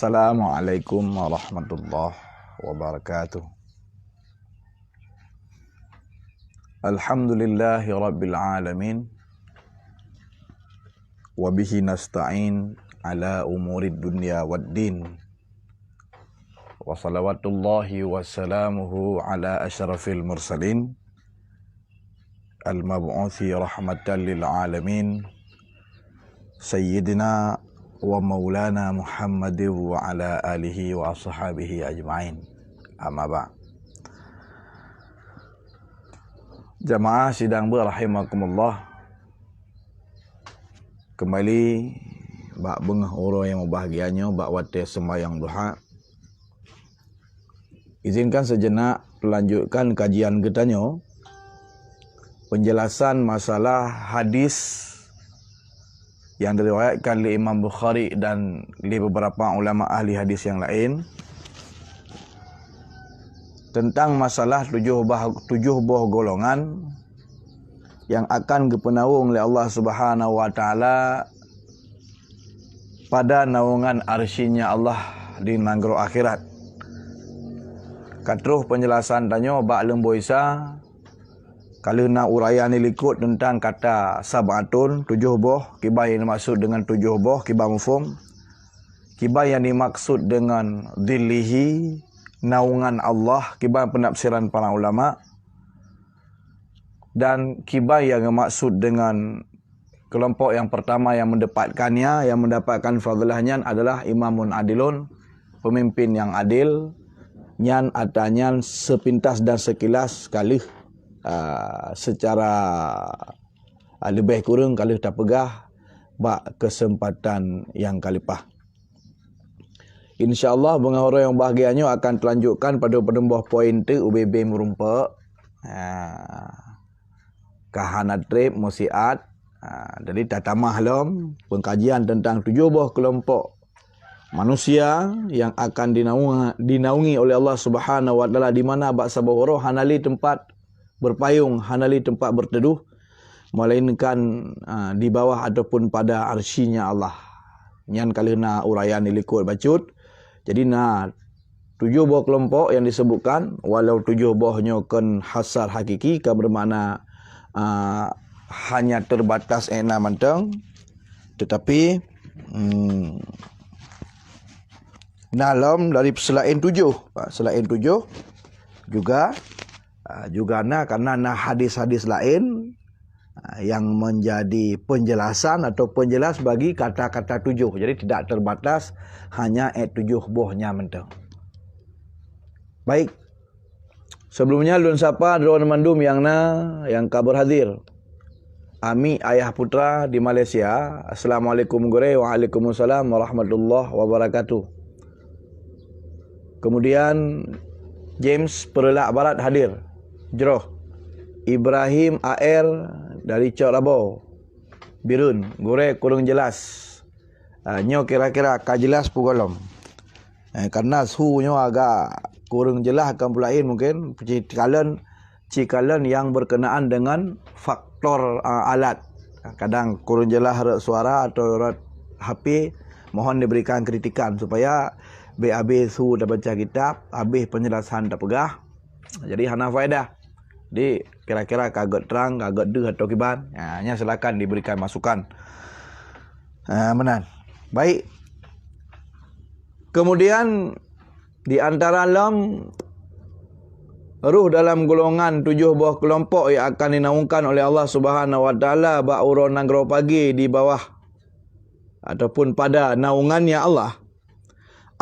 Assalamualaikum warahmatullahi wabarakatuh. Alhamdulillahi rabbil alamin. Wabihi nasta'in ala umurid dunya waddin. Wa salawatullahi wa salamuhu ala asyrafil mursalin, al-mab'uthi rahmatan lil alamin, Sayyidina wa maulana Muhammad wa ala alihi wa ashabihi ajma'in. Amma ba'. Jamaah sidang berahimakumullah. Kembali bak bengah orang yang bahagianya bak wate sembahyang duha. Izinkan sejenak melanjutkan kajian kitanya, penjelasan masalah hadis yang diriwayatkan oleh Imam Bukhari dan oleh beberapa ulama ahli hadis yang lain tentang masalah tujuh buah golongan yang akan dipenaung oleh Allah Subhanahu wa taala pada naungan arsy-Nya Allah di nanggro akhirat. Katruh penjelasan tanya bak lembu Isa. Kalau nak uraian likut tentang kata sab'atun, tujuh buah, kibah yang dimaksud dengan tujuh buah, kibah mufhum. Kibah yang dimaksud dengan dhillihi, naungan Allah, kibah penafsiran para ulama. Dan kibah yang dimaksud dengan kelompok yang pertama yang mendapatkannya, yang mendapatkan fadlahnya adalah imamun adilun, pemimpin yang adil, nyan atanyan sepintas dan sekilas sekali. Secara lebih kurang kalau tak pegah bak kesempatan yang kalipah. InsyaAllah orang yang bahagianya akan telanjutkan pada penembah poin tu UBB merumpa kahanat trip musiat. Jadi tak tamah lom pengkajian tentang tujuh buah kelompok manusia yang akan dinaungi oleh Allah Subhanahu wa taala, di mana bak sabawaro hanali tempat berpayung, hanali tempat berteduh, melainkan di bawah ataupun pada arsy-Nya Allah. Nyan kalina uraian likut bacut. Jadi tujuh buah kelompok yang disebutkan, walau tujuh buahnya kan hasar hakiki, kan bermakna hanya terbatas enam manteng, tetapi dalam dari selain tujuh juga karena hadis-hadis lain yang menjadi penjelasan atau penjelas bagi kata-kata tujuh. Jadi tidak terbatas hanya tujuh buahnya mentang. Baik. Sebelumnya lun sapa drone mandum yang kabar hadir. Ami ayah putra di Malaysia. Assalamualaikum gore, waalaikumsalam warahmatullahi wabarakatuh. Kemudian James Perelak Barat hadir. Jeroh. Ibrahim AR dari Cok Rabo. Birun. Gore kurang jelas. Nyo kira-kira ka jelas pugolom. Karena suhunya agak kurang jelas akan pulain mungkin. Cikalan yang berkenaan dengan faktor alat. Kadang kurang jelas suara atau HP. Mohon diberikan kritikan supaya habis su dah baca kitab, habis penjelasan tak pegah. Jadi hana faedah. Jadi kira-kira kagak terang, kagak deh atau kiban. Nya silakan diberikan masukan. Menan. Baik. Kemudian di antara ruh dalam golongan tujuh buah kelompok yang akan dinaungkan oleh Allah Subhanahu wa taala bak urun nanggro pagi di bawah ataupun pada naungannya Allah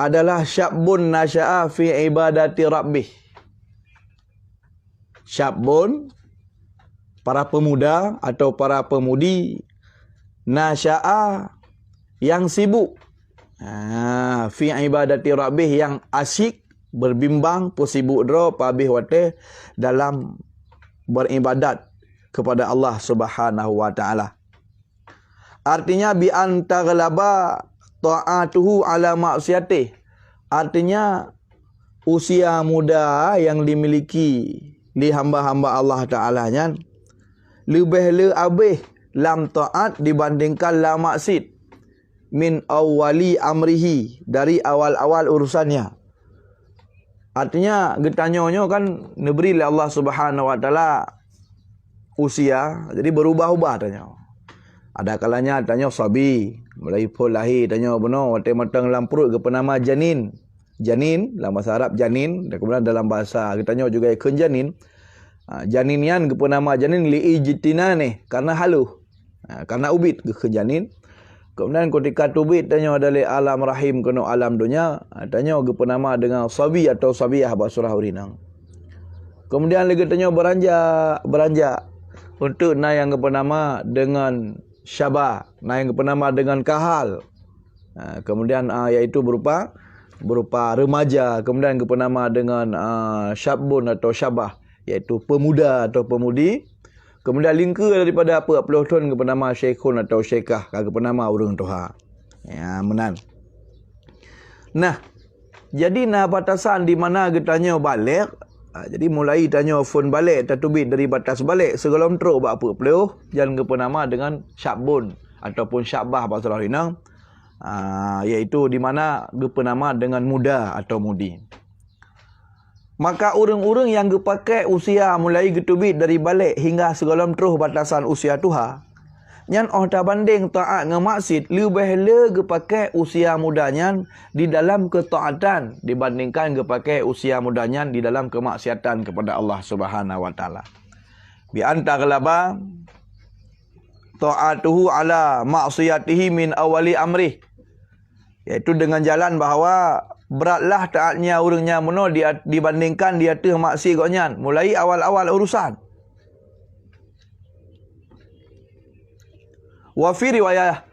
adalah syabun nasya'a fi ibadati rabbih. Syabun, para pemuda atau para pemudi, nasya'a, yang sibuk, fi ibadati rabbih, yang asyik berbimbang posibuk dro pabih wate dalam beribadat kepada Allah Subhanahu wa taala. Artinya bi antaghlaba ta'atuhu ala ma'siyatih. Artinya usia muda yang dimiliki di hamba-hamba Allah Ta'ala nya lebih abih lam ta'at dibandingkan la maksid. min awwali amrihi, dari awal-awal urusannya. Artinya getanyonyo kan neberi oleh Allah Subhanahu wa taala usia, jadi berubah-ubah tanya. Ada kalanya tanya sabi, mulai pun lahir tanya benar wate matang dalam perut ke penama janin. Janin dalam bahasa Arab janin, dan kemudian dalam bahasa kita tanya juga ikun janin. Janinian ke penama janin li ijtina ni karena halu. Karena ubit ke janin. Kemudian ketika tubit tanya dari alam rahim kena alam dunia, tanya ke penama dengan sabi atau sabiyah bahasa surah urinang. Kemudian lagi tanya beranjak untuk naik yang ke penama dengan syabah, naik yang ke penama dengan kahal. Kemudian iaitu berupa remaja, kemudian ke penama dengan syabun atau syabah, iaitu pemuda atau pemudi. Kemudian lingka daripada 40 tahun ke penama syekhun atau syekhah, ke penama urang toha. Ya, menan. Nah, jadi batasan di mana kita tanya balik. Jadi mulai tanya phone balik, tatubit dari batas balik segala teruk bak 40 jangan ke penama dengan syabun ataupun syabah bahasa Lahinang. Iaitu di mana ke penama dengan muda atau mudi. Maka orang-orang yang pakai usia mulai getubit dari balik hingga segala terus batasan usia tuha, nyan tak banding taat dengan maksud lebih le pakai usia mudanya di dalam ketaatan dibandingkan pakai usia mudanya di dalam kemaksiatan kepada Allah Subhanahu wa taala. Bi anta galaba taatuhu ala maksiyatihi min awali amrih, iaitu dengan jalan bahawa beratlah taatnya orangnya mono dibandingkan dia tu maksi goknya mulai awal-awal urusan. Wa fi riwayah,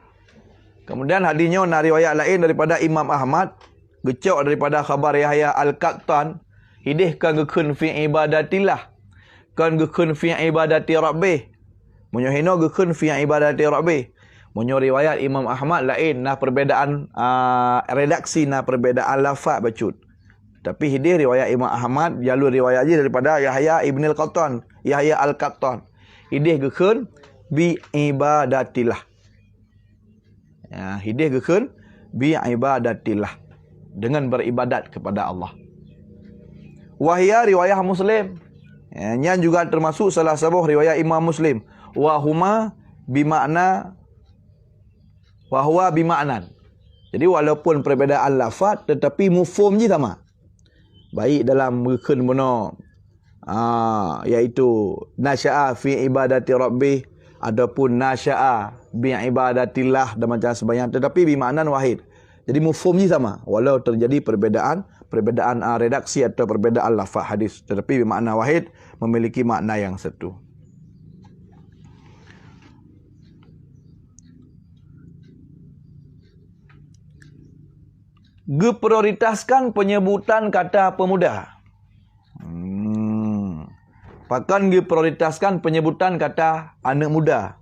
kemudian hadisnya riwayat lain daripada Imam Ahmad, gecok daripada khabar Yahya Al-Qattan, hidih kan gekun fi ibadatillah, kan gekun fi ibadati rabbih, munyohino gekun fi ibadati rabbih. Munyo riwayat Imam Ahmad lain perbezaan redaksi perbezaan lafaz bacut. Tapi hidih riwayat Imam Ahmad jalur riwayat je daripada Yahya Ibn Al-Qattan, Yahya Al-Qattan. Hidih gekun bi ibadatillah. Ya, hidih gekun bi ibadatillah, dengan beribadat kepada Allah. Wahia riwayat Muslim. Yang juga termasuk salah sebuah riwayat Imam Muslim. Wahuma bimakna wahwa bimaknan. Jadi walaupun perbezaan lafaz tetapi mufhum je sama. Baik dalam rukun benar iaitu nasya'a fi ibadati rabbih ataupun nasya'a bi ibadatillah dan macam sebanyak, tetapi bimaknan wahid. Jadi mufhum je sama walau terjadi perbezaan redaksi atau perbezaan lafaz hadis, tetapi bimakna wahid, memiliki makna yang satu. Geprioritaskan penyebutan kata pemuda. Pakan geprioritaskan penyebutan kata anak muda.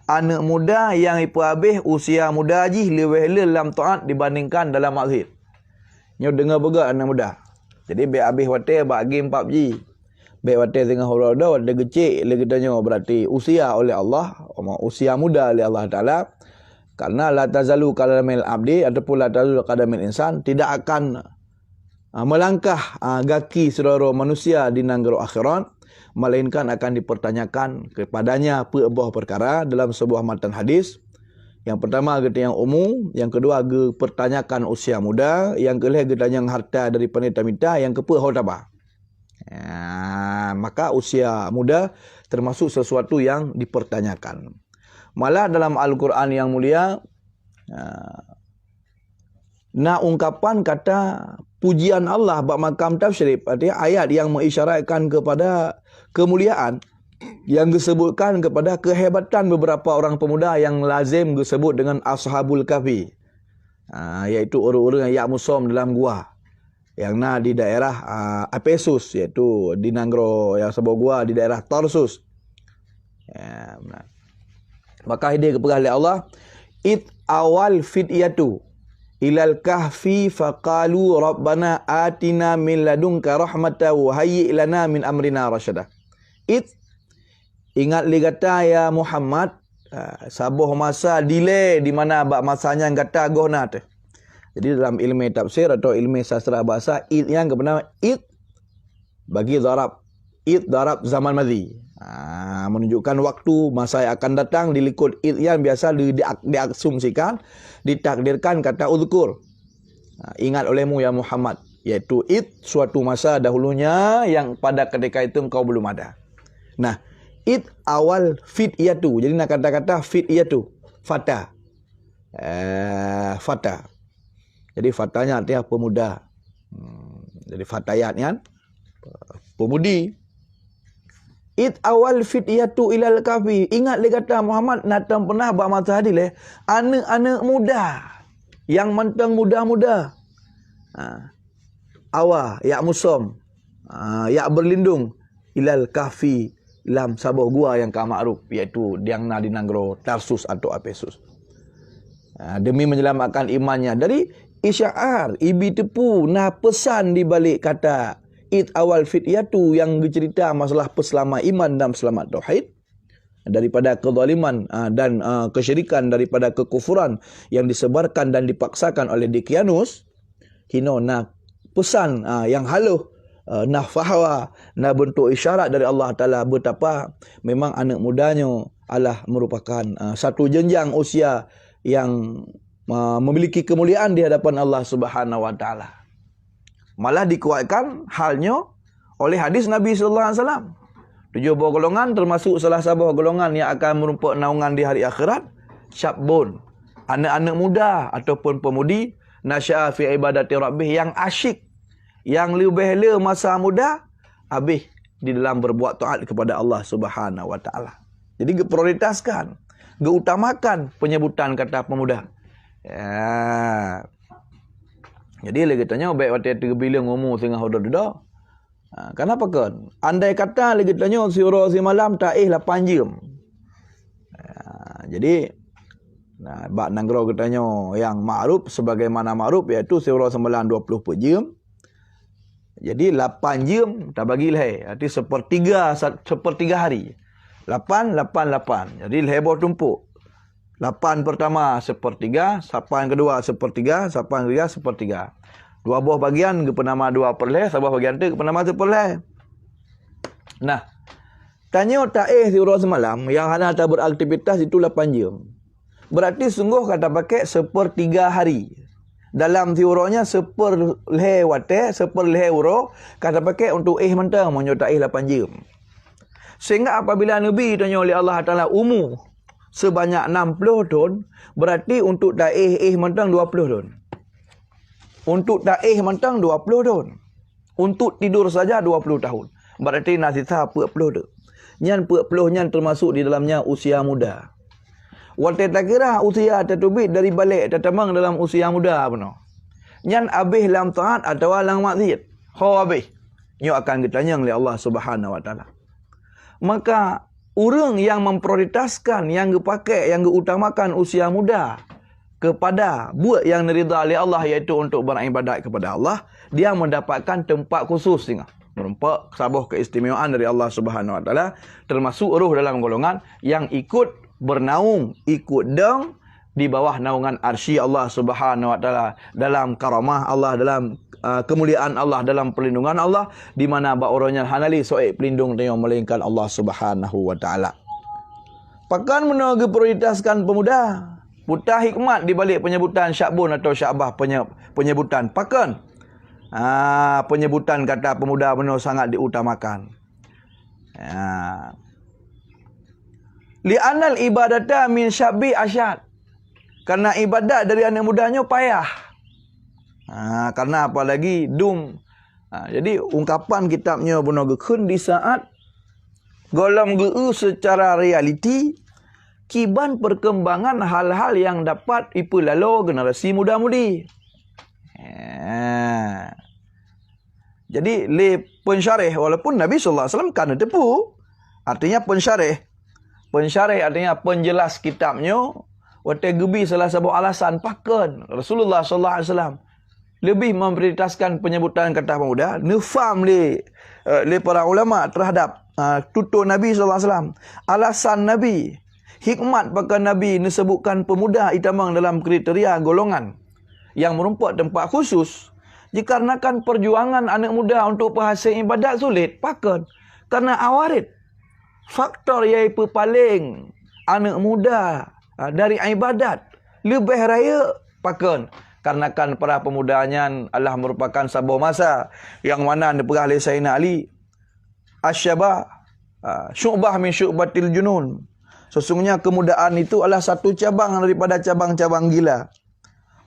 Anak muda yang ipu habis usia muda ji lebih dalam taat dibandingkan dalam maksud. Nyo dengar bergerak anak muda. Jadi be habis wate bak game PUBG. Be wate tengah horodo wate kecil lagi tanya berarti usia oleh Allah, usia muda oleh Allah Taala. Karena la tazalu qadamil abdi ataupun la tazalu qadamil insan, tidak akan melangkah kaki saudara manusia di nanggara akhirat, melainkan akan dipertanyakan kepadanya sebuah perkara dalam sebuah matan hadis. Yang pertama kita yang umum, yang kedua pertanyakan usia muda, yang ketiga kita yang harta dari penita-minta, yang keempat harta. Maka usia muda termasuk sesuatu yang dipertanyakan. Malah dalam Al-Quran yang mulia, ungkapan kata pujian Allah bak makam tafsirif, artinya ayat yang mengisyaratkan kepada kemuliaan, yang disebutkan kepada kehebatan beberapa orang pemuda yang lazim disebut dengan Ashabul Kahfi, iaitu orang-orang yang musom dalam gua, yang di daerah Efesus, iaitu di Nanggro yang sebuah gua di daerah Tarsus. Maka hidayah kepada oleh Allah, it awal fidyatu ilal kahfi faqalu rabbana atina min ladunka rahmatan wa hayyi' lana min amrina rasyada. Ingat li kata ya Muhammad, Sabuh masa delay di mana bab masanya kata gohna tu. Jadi dalam ilmu tafsir atau ilmu sastra bahasa, id yang kebenar id bagi darab. Id darab zaman madhi. Menunjukkan waktu masa yang akan datang, dilikut id yang biasa diasumsikan, ditakdirkan kata uzkur. Ingat olehmu ya Muhammad, iaitu id suatu masa dahulunya yang pada ketika itu engkau belum ada. Nah, id awal fityatu. Jadi nak kata-kata fityatu, fata. Fata. Jadi fatanya artinya pemuda. Jadi fatayat kan, pemudi. Id awal fityatu ilal kafi. Ingat dia kata Muhammad natang pernah buat mata hadil anak-anak muda yang mentang muda-muda. Awa ya musam. Ya berlindung ilal kafi, dalam sabuh gua yang ma'ruf, iaitu Diangna di Nanggro Tarsus atau Efesus. Demi menyelamatkan imannya dari isyaar, ibi tepu, pesan di balik kata id awal fityatu yang bercerita masalah peselama iman dan selamat tauhid daripada kezaliman dan kesyirikan, daripada kekufuran yang disebarkan dan dipaksakan oleh Dikianus. Kino pesan yang haluh, fahwa, bentuk isyarat dari Allah Ta'ala betapa memang anak mudanya adalah merupakan satu jenjang usia yang memiliki kemuliaan di hadapan Allah Subhanahu Wa Ta'ala. Malah dikuatkan halnya oleh hadis Nabi sallallahu alaihi wasallam. 7 buah golongan termasuk salah satu golongan yang akan merumput naungan di hari akhirat, syabun, anak-anak muda ataupun pemudi, nasya'a fi ibadati rabbih, yang asyik, yang lebih masa muda habis di dalam berbuat taat kepada Allah Subhanahu Wa Ta'ala. Jadi diprioritaskan, diutamakan penyebutan kata pemuda. Jadi lagi tanya baik waktu bila ngomong tengah hodor dah. Kenapa kan? Andai kata lagi tanya surah si malam taih 8 jam. Jadi bab Nanggro katanya yang ma'ruf sebagaimana ma'ruf iaitu surah semalam 20 per jam. Jadi 8 jam tak bagilah. Arti sepertiga hari. 8. Jadi lebih tumpuk. 8 pertama sepertiga, 8 kedua sepertiga, 8 ketiga sepertiga. 2 buah bagian ke penama 2 perleh, sebuah bagian tu ke penama 1 perleh. Nah, tanya taih surah semalam yang hanya tak beraktivitas itu 8 jam. Berarti sungguh kata pakai sepertiga hari. Dalam tiuranya seperleh wate, seperleh uro, kata pakai untuk mentang menyertai 8 jam. Sehingga apabila Nabi tanya oleh Allah Ta'ala umur sebanyak 60 tahun, berarti untuk taih mentang 20 tahun. Untuk taih mentang 20 tahun. Untuk tidur saja 20 tahun. Berarti nasisa 40 tahun. Nyan 40 nyan termasuk di dalamnya usia muda. Waktu tak kira usia tertubit dari balik tetemang dalam usia muda benar. Nyan habis dalam taat atau dalam maksiat. Kau habis. Nyo akan ditanya oleh Allah Subhanahu Wa Ta'ala. Maka orang yang memprioritaskan, yang dipakai, yang diutamakan usia muda kepada buat yang diridha oleh Allah, iaitu untuk beribadat kepada Allah, dia mendapatkan tempat khusus merumpak sabuh keistimewaan dari Allah Subhanahu Wa Ta'ala, termasuk roh dalam golongan yang ikut bernaung, ikut deng di bawah naungan arsy Allah Subhanahu Wa Ta'ala, dalam karamah Allah, dalam kemuliaan Allah, dalam perlindungan Allah, di mana bak orangnya hanali soek pelindung tengok melainkan Allah Subhanahu Wa Ta'ala. Pakan menunggu prioritaskan pemuda. Buta hikmat di balik penyebutan syabun atau syabah, penyebutan pakan. Penyebutan kata pemuda benar sangat diutamakan. Li'anal ibadata min syabi asyad. Karena ibadat dari anak mudanya payah. Karena apalagi jadi ungkapan kitabnya benar gekun di saat golong geu secara realiti kiban perkembangan hal-hal yang dapat ipulalo generasi muda-mudi. Jadi le pensyarih, walaupun Nabi sallallahu alaihi wasallam kan tepu, artinya pensyarih artinya penjelas kitabnya, wate gebi salah satu alasan pakan Rasulullah sallallahu alaihi wasallam lebih memprioritaskan penyebutan kata pemuda, nefam le para ulama terhadap tutur Nabi sallallahu alaihi wasallam, alasan Nabi hikmat pakai Nabi disebutkan pemuda itamang dalam kriteria golongan yang merumput tempat khusus. Dikarenakan perjuangan anak muda untuk berhasil ibadat sulit, pakan karena awarit faktor iaitu paling anak muda dari ibadat lebih raya, pakan karena para pemudanya adalah merupakan sebuah masa yang mana diperah oleh Sayyidina Ali asyabah syu'bah min syu'batil junun. Sesungguhnya kemudaan itu adalah satu cabang daripada cabang-cabang gila.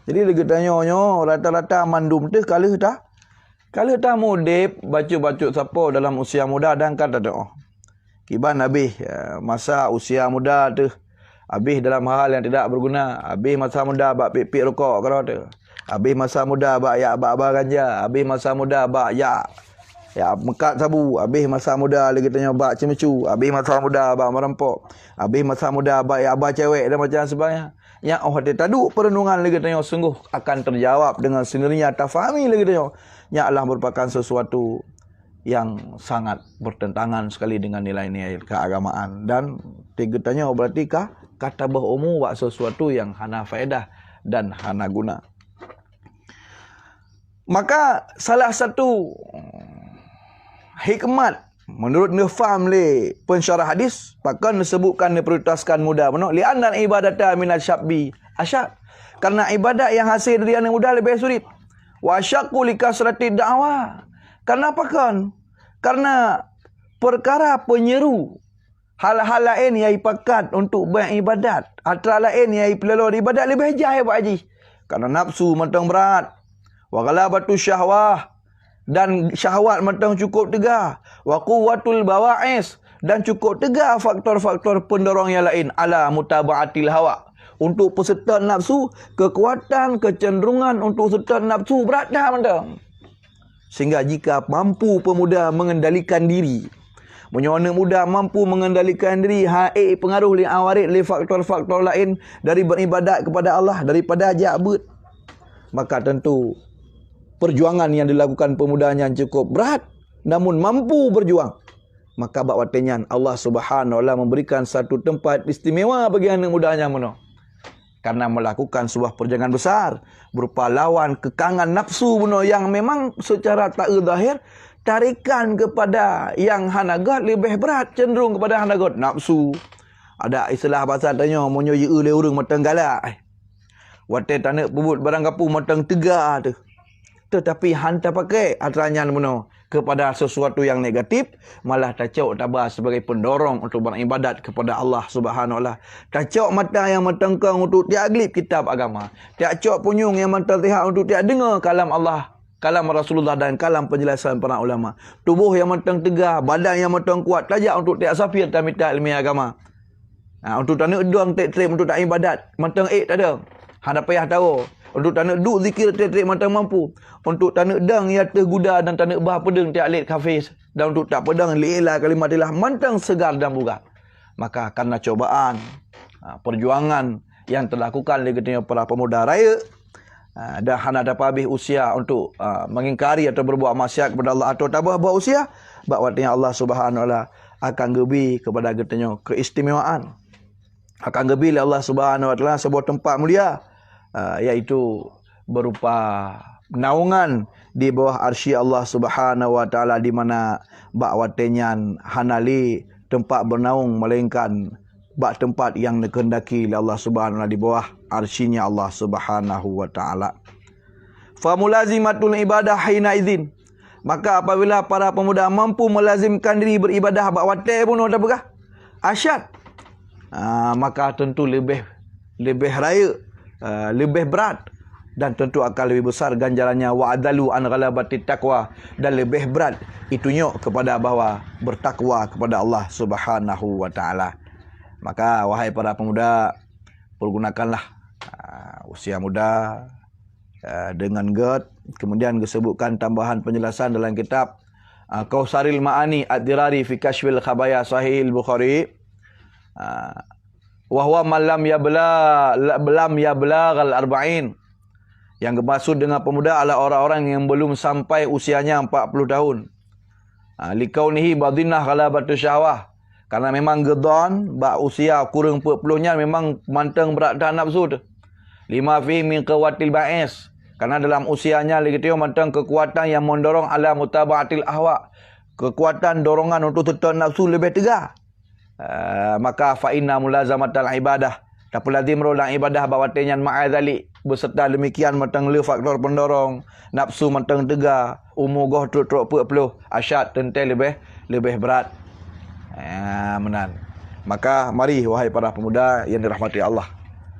Jadi dia tanya rata-rata mandum tu kalau tak mudip baca-baca siapa dalam usia muda dan kata doa. Kiban habis masa usia muda tu, habis dalam hal yang tidak berguna, habis masa muda bak pik-pik rokok kalau tu. Habis masa muda bak ganja, habis masa muda bak mekat sabu, habis masa muda lagi tanya bak cemecu, habis masa muda bak merampok, habis masa muda bak abah cewek dan macam sebagainya. Yang dia taduk perenungan lagi tanya sungguh akan terjawab dengan sendirinya, tafahami lagi tanya. Yang adalah merupakan sesuatu yang sangat bertentangan sekali dengan nilai-nilai keagamaan. Dan tiga tanya berarti kata berumu buat sesuatu yang hana faedah dan hana guna. Maka salah satu hikmat menurut nafam le pensyarah hadis bahkan disebutkan diprioritaskan muda menok li'anna ibadata minal syabbi asyad, karena ibadat yang hasil dari anak muda lebih sulit. Wa asyaqqu likasrati da'wah, kenapa kan? Karena perkara penyeru hal-hal lain yang pakat untuk beribadat, antara lain yang pelalo ibadat lebih jahil Pak Haji, karena nafsu matang berat, wa ghalabatu syahwah, dan syahwat matang cukup tegar, wa quwwatul bawa'is, dan cukup tegar faktor-faktor pendorong yang lain, ala mutaba'atil hawa, untuk peserta nafsu, kekuatan, kecenderungan untuk peserta nafsu berat dah matang. Sehingga jika mampu pemuda mengendalikan diri, anak muda mampu mengendalikan diri, pengaruh li awarid li faktor-faktor lain dari beribadat kepada Allah daripada jabut, maka tentu perjuangan yang dilakukan pemudanya cukup berat, namun mampu berjuang. Maka bakwatnya Allah Subhanahu wa taala memberikan satu tempat istimewa bagi anak mudanya meno. Karena melakukan sebuah perjuangan besar berupa lawan kekangan nafsu meno yang memang secara tak zahir tarikan kepada yang hanagat lebih berat, cenderung kepada hanagat nafsu. Ada istilah bahasa tanya monyo ye le urang matang galak. Wate tanak bubut barang kapu matang tegar tu. Tetapi hantar pakai atranya meno kepada sesuatu yang negatif, malah tacok tabah sebagai pendorong untuk beribadat kepada Allah Subhanahu wa taala. Tacok mata yang matangkang untuk tiak glip kitab agama. Tacok punyung yang mata lihat untuk tiak dengar kalam Allah, kalam Rasulullah dan kalam penjelasan para ulama. Tubuh yang matang tegar, badan yang matang kuat, tajak untuk tiak safir dan mita ilmiah agama. Untuk tak nak duang trip untuk tak ibadat, matang tak ada. Hang payah tahu. Untuk tak nak duk zikir trik-trik matang mampu. Untuk tak nak dang ya terguda dan tak nak bah pedeng tiak lid kafis. Dan untuk tak pedang li'ilah kalimatillah mantang segar dan bugar. Maka karena cobaan, perjuangan yang terlakukan oleh para pemuda raya, dan hana dapat habis usia untuk mengingkari atau berbuat maksiat kepada Allah atau tak buat usia, bakwatnya Allah Subhanahu wa taala akan gebi kepada getanya keistimewaan. Akan gebi oleh Allah Subhanahu wa taala sebuah tempat mulia, iaitu berupa naungan di bawah arsy Allah Subhanahu wa taala, di mana bak watenyan hanali tempat bernaung melainkan bak tempat yang dikehendaki oleh Allah Subhanahu wa taala di bawah arsy-Nya Allah Subhanahu wa taala. Fa mulazimatul ibadah hina idzin, maka apabila para pemuda mampu melazimkan diri beribadah bak wate pun ada begah asyad, maka tentu lebih raya, lebih berat, dan tentu akan lebih besar ganjarannya. Wa adalu an ghalabati taqwa, dan lebih berat itunya kepada bahawa bertakwa kepada Allah Subhanahu wa taala. Maka wahai para pemuda, pergunakanlah usia muda dengan gerd. Kemudian disebutkan tambahan penjelasan dalam kitab Kausaril Ma'ani Ad-Dirari fi Kashfil Khabaya Sahih Al-Bukhari, wa huwa man lam yablagh al-arba'in, yang dimaksud dengan pemuda adalah orang-orang yang belum sampai usianya 40 tahun. Likaunihi badinah ghalabatu syahwah, Karena memang gedon, bak usia kurang 40-nya memang manteng berat dah nafsu tu. Lima fi min qawatil ba'is. Karena dalam usianya lagi tu manteng kekuatan yang mendorong ala mutaba'atil ahwa. Kekuatan dorongan untuk tetap nafsu lebih tegak. Maka fa inna mulazamatal ibadah. Tak lazim merulang ibadah bawatinyan ma'adzali. Beserta demikian manteng le faktor pendorong nafsu manteng tegak. Umur goh truk 40 asyad tentu lebih berat. Menan. Maka mari wahai para pemuda yang dirahmati Allah,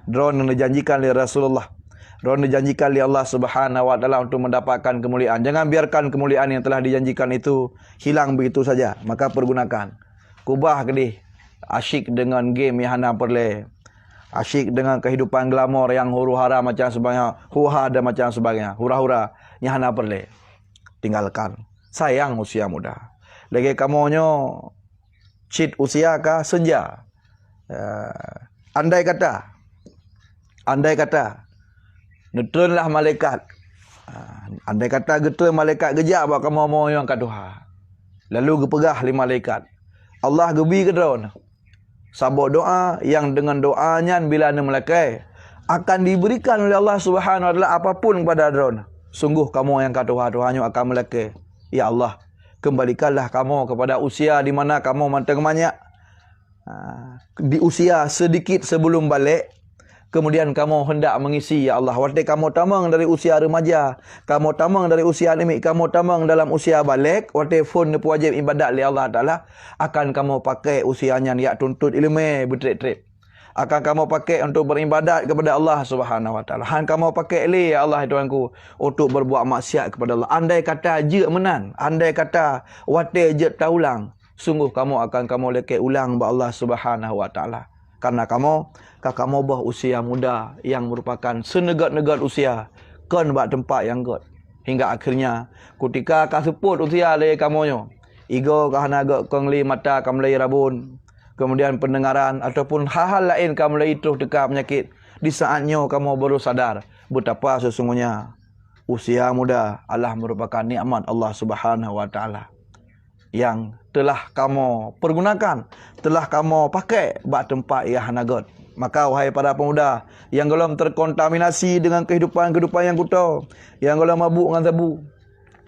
drone yang dijanjikan oleh Rasulullah, drone dijanjikan oleh Allah Subhanahu wa taala untuk mendapatkan kemuliaan. Jangan biarkan kemuliaan yang telah dijanjikan itu hilang begitu saja. Maka pergunakan. Kubah kedih asyik dengan game yang hana perle. Asyik dengan kehidupan glamor yang huru-hara macam sebagainya, huha dan macam sebagainya, hura-hura yang hana perle. Tinggalkan. Sayang usia muda. Lagi kamonyo cheat usia kah senja. Andai kata netronlah malaikat. Andai kata getul malaikat gejak buat kamu mau yang kat Tuhan. Lalu gepegah lima malaikat. Allah gebi ke drone. Sabuk doa yang dengan doanya bila anda melakai akan diberikan oleh Allah Subhanahu wa taala apapun kepada drone. Sungguh kamu yang kat Tuhan akan melakai. Ya Allah, kembalikanlah kamu kepada usia di mana kamu manteng banyak. Di usia sedikit sebelum balik, kemudian kamu hendak mengisi, ya Allah. Waktu kamu tamang dari usia remaja, kamu tamang dari usia limit, kamu tamang dalam usia balik, waktu phone wajib ibadat li Allah Ta'ala, akan kamu pakai usianya yang tuntut ilmu bertrip-trip. Akan kamu pakai untuk beribadat kepada Allah Subhanahu wa taala. Han kamu pakai li ya Allah Tuhanku untuk berbuat maksiat kepada Allah. Andai kata je menan, andai kata wate je taulang, sungguh kamu akan lekai ulang ba Allah Subhanahu wa taala. Karena kamu bah usia muda yang merupakan senegat-negat usia kan ba tempat yang god. Hingga akhirnya ketika kaseput usia le kamonyo, igo kahana go kongli mata kamlai rabun. Kemudian pendengaran ataupun hal-hal lain kamu mulai terus dekat penyakit. Di saatnya kamu baru sadar betapa sesungguhnya usia muda adalah merupakan nikmat Allah Subhanahu wa taala yang telah kamu pergunakan, telah kamu pakai buat tempat yang hanagot. Maka wahai para pemuda yang belum terkontaminasi dengan kehidupan-kehidupan yang kuto, yang belum mabuk dengan sabu,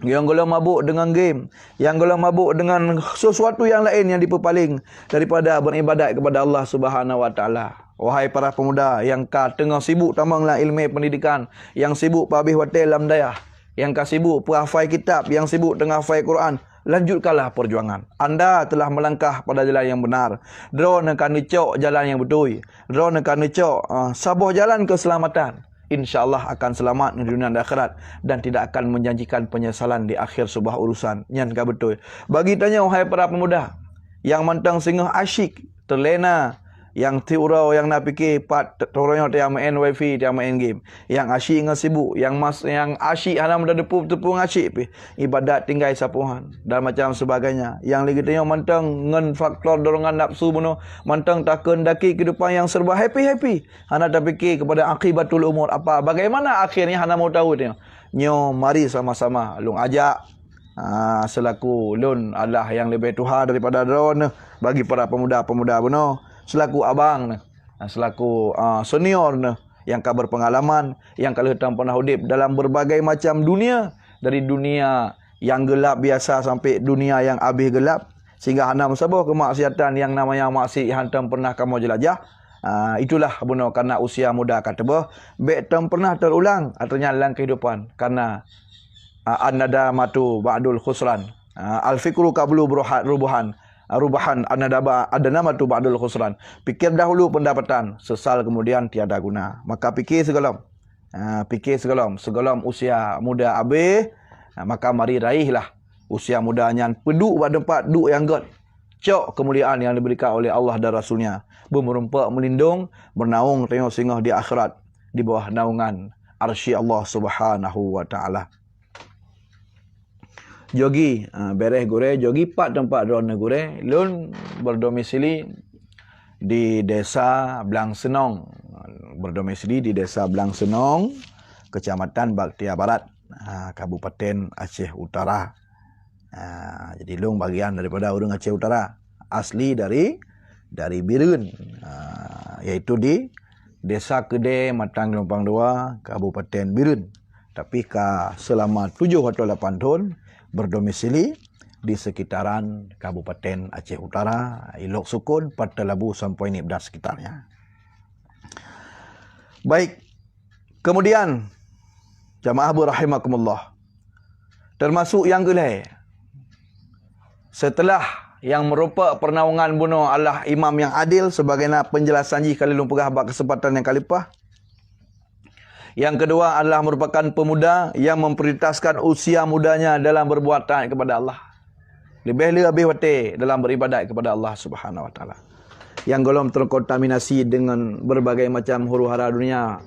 yang golong mabuk dengan game, yang golong mabuk dengan sesuatu yang lain yang diperpaling daripada beribadat kepada Allah Subhanahu wa taala. Wahai para pemuda yang tengah sibuk tamanglah ilmu pendidikan, yang sibuk pabih hotel lam dayah, yang sibuk hafal kitab, yang sibuk tengah hafal Quran, lanjutkanlah perjuangan. Anda telah melangkah pada jalan yang benar. Drone akan dicok jalan yang betul. Drone akan dicok sabuh jalan keselamatan. InsyaAllah akan selamat di dunia dan akhirat dan tidak akan menjanjikan penyesalan di akhir sebuah urusan. Yang betul. Bagi tanya wahai para pemuda yang mantang singgah asyik, terlena, yang tiurau yang nak fikir part torongnya dia main wifi, dia main game, yang asyik dengan sibuk, yang asyik hanya mudah tepung asyik pi ibadat tinggal sapuhan dan macam sebagainya. Yang lagi tanya mantang ngen faktor dorongan nafsu bunuh, mantang tak kendaki kehidupan yang serba happy. Hana tak fikir kepada akibatul umur apa, bagaimana akhirnya hana mau tahu dia. Nyo mari sama-sama lung ajak selaku lun adalah yang lebih tuha daripada drone bagi para pemuda-pemuda bunuh. Selaku abang, selaku senior yang berpengalaman, yang kalau hitam pernah hidup dalam berbagai macam dunia, dari dunia yang gelap biasa sampai dunia yang habis gelap, sehingga hanam sebuah kemaksiatan yang namanya maksiat yang hantam pernah kamu jelajah. Itulah benar karena usia muda kata bah, betam pernah terulang artinya dalam kehidupan karena an-nadamatu ba'dul khusran, al-fikru qablu rubahan ada nama tu ba'dul khusran. Pikir dahulu pendapatan, sesal kemudian tiada guna. Maka fikir segalom. Segalom usia muda habis, maka mari raihlah usia mudanya peduk pada tempat duk yang god. Cok kemuliaan yang diberikan oleh Allah dan Rasulnya. Bermerumpak melindung, bernaung tengok singgah di akhirat di bawah naungan arsy Allah Subhanahu wa taala. Jogi beres gure jogi pat tempat drone gure lun berdomisili di desa Blang Senong, Kecamatan Baktia Barat, Kabupaten Aceh Utara. Jadi lung bagian daripada urang Aceh Utara. asli dari Birun, iaitu di Desa Kedai, Matang Gelompang 2, Kabupaten Birun. Tapi selama 7 atau 8 tahun berdomisili di sekitaran Kabupaten Aceh Utara, Ilok Sukun, Patalabu sampai Nib dan sekitarnya. Baik, kemudian jamaah rahimakumullah, termasuk yang kelih, setelah yang merupakan pernaungan bunuh Allah imam yang adil sebagaimana penjelasan kali lumpegah bab kesempatan yang kalipah. Yang kedua adalah merupakan pemuda yang memprioritaskan usia mudanya dalam berbuat taat kepada Allah. Lebih wate dalam beribadat kepada Allah Subhanahu wa taala. Yang golong terkontaminasi dengan berbagai macam huru-hara dunia.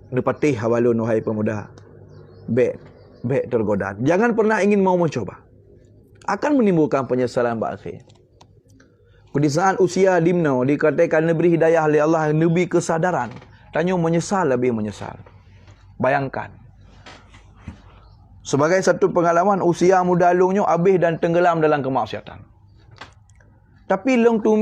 Nepatih hawalun wahai pemuda. Baik tergoda. Jangan pernah ingin mau mencoba. Akan menimbulkan penyesalan berakhir. Di saat usia dimno dikatakan neberi hidayah oleh Allah, neberi kesadaran. Tanya menyesal, lebih menyesal. Bayangkan. Sebagai satu pengalaman, usia muda lungnya habis dan tenggelam dalam kemaksiatan. Tapi long tu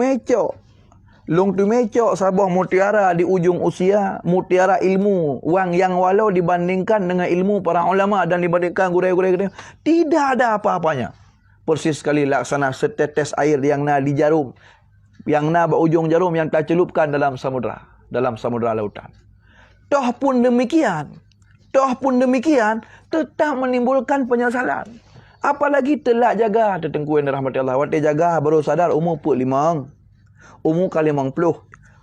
mecok sabah mutiara di ujung usia, mutiara ilmu, wang yang walau dibandingkan dengan ilmu para ulama dan dibandingkan gurau-gurau, tidak ada apa-apanya. Persis sekali laksana setetes air yang di jarum, yang berujung jarum yang tercelupkan dalam samudra lautan. Toh pun demikian, tetap menimbulkan penyesalan. Apalagi telah jaga tetengku yang dirahmati Allah. Wate jaga baru sadar umur 5. Umur kali 50.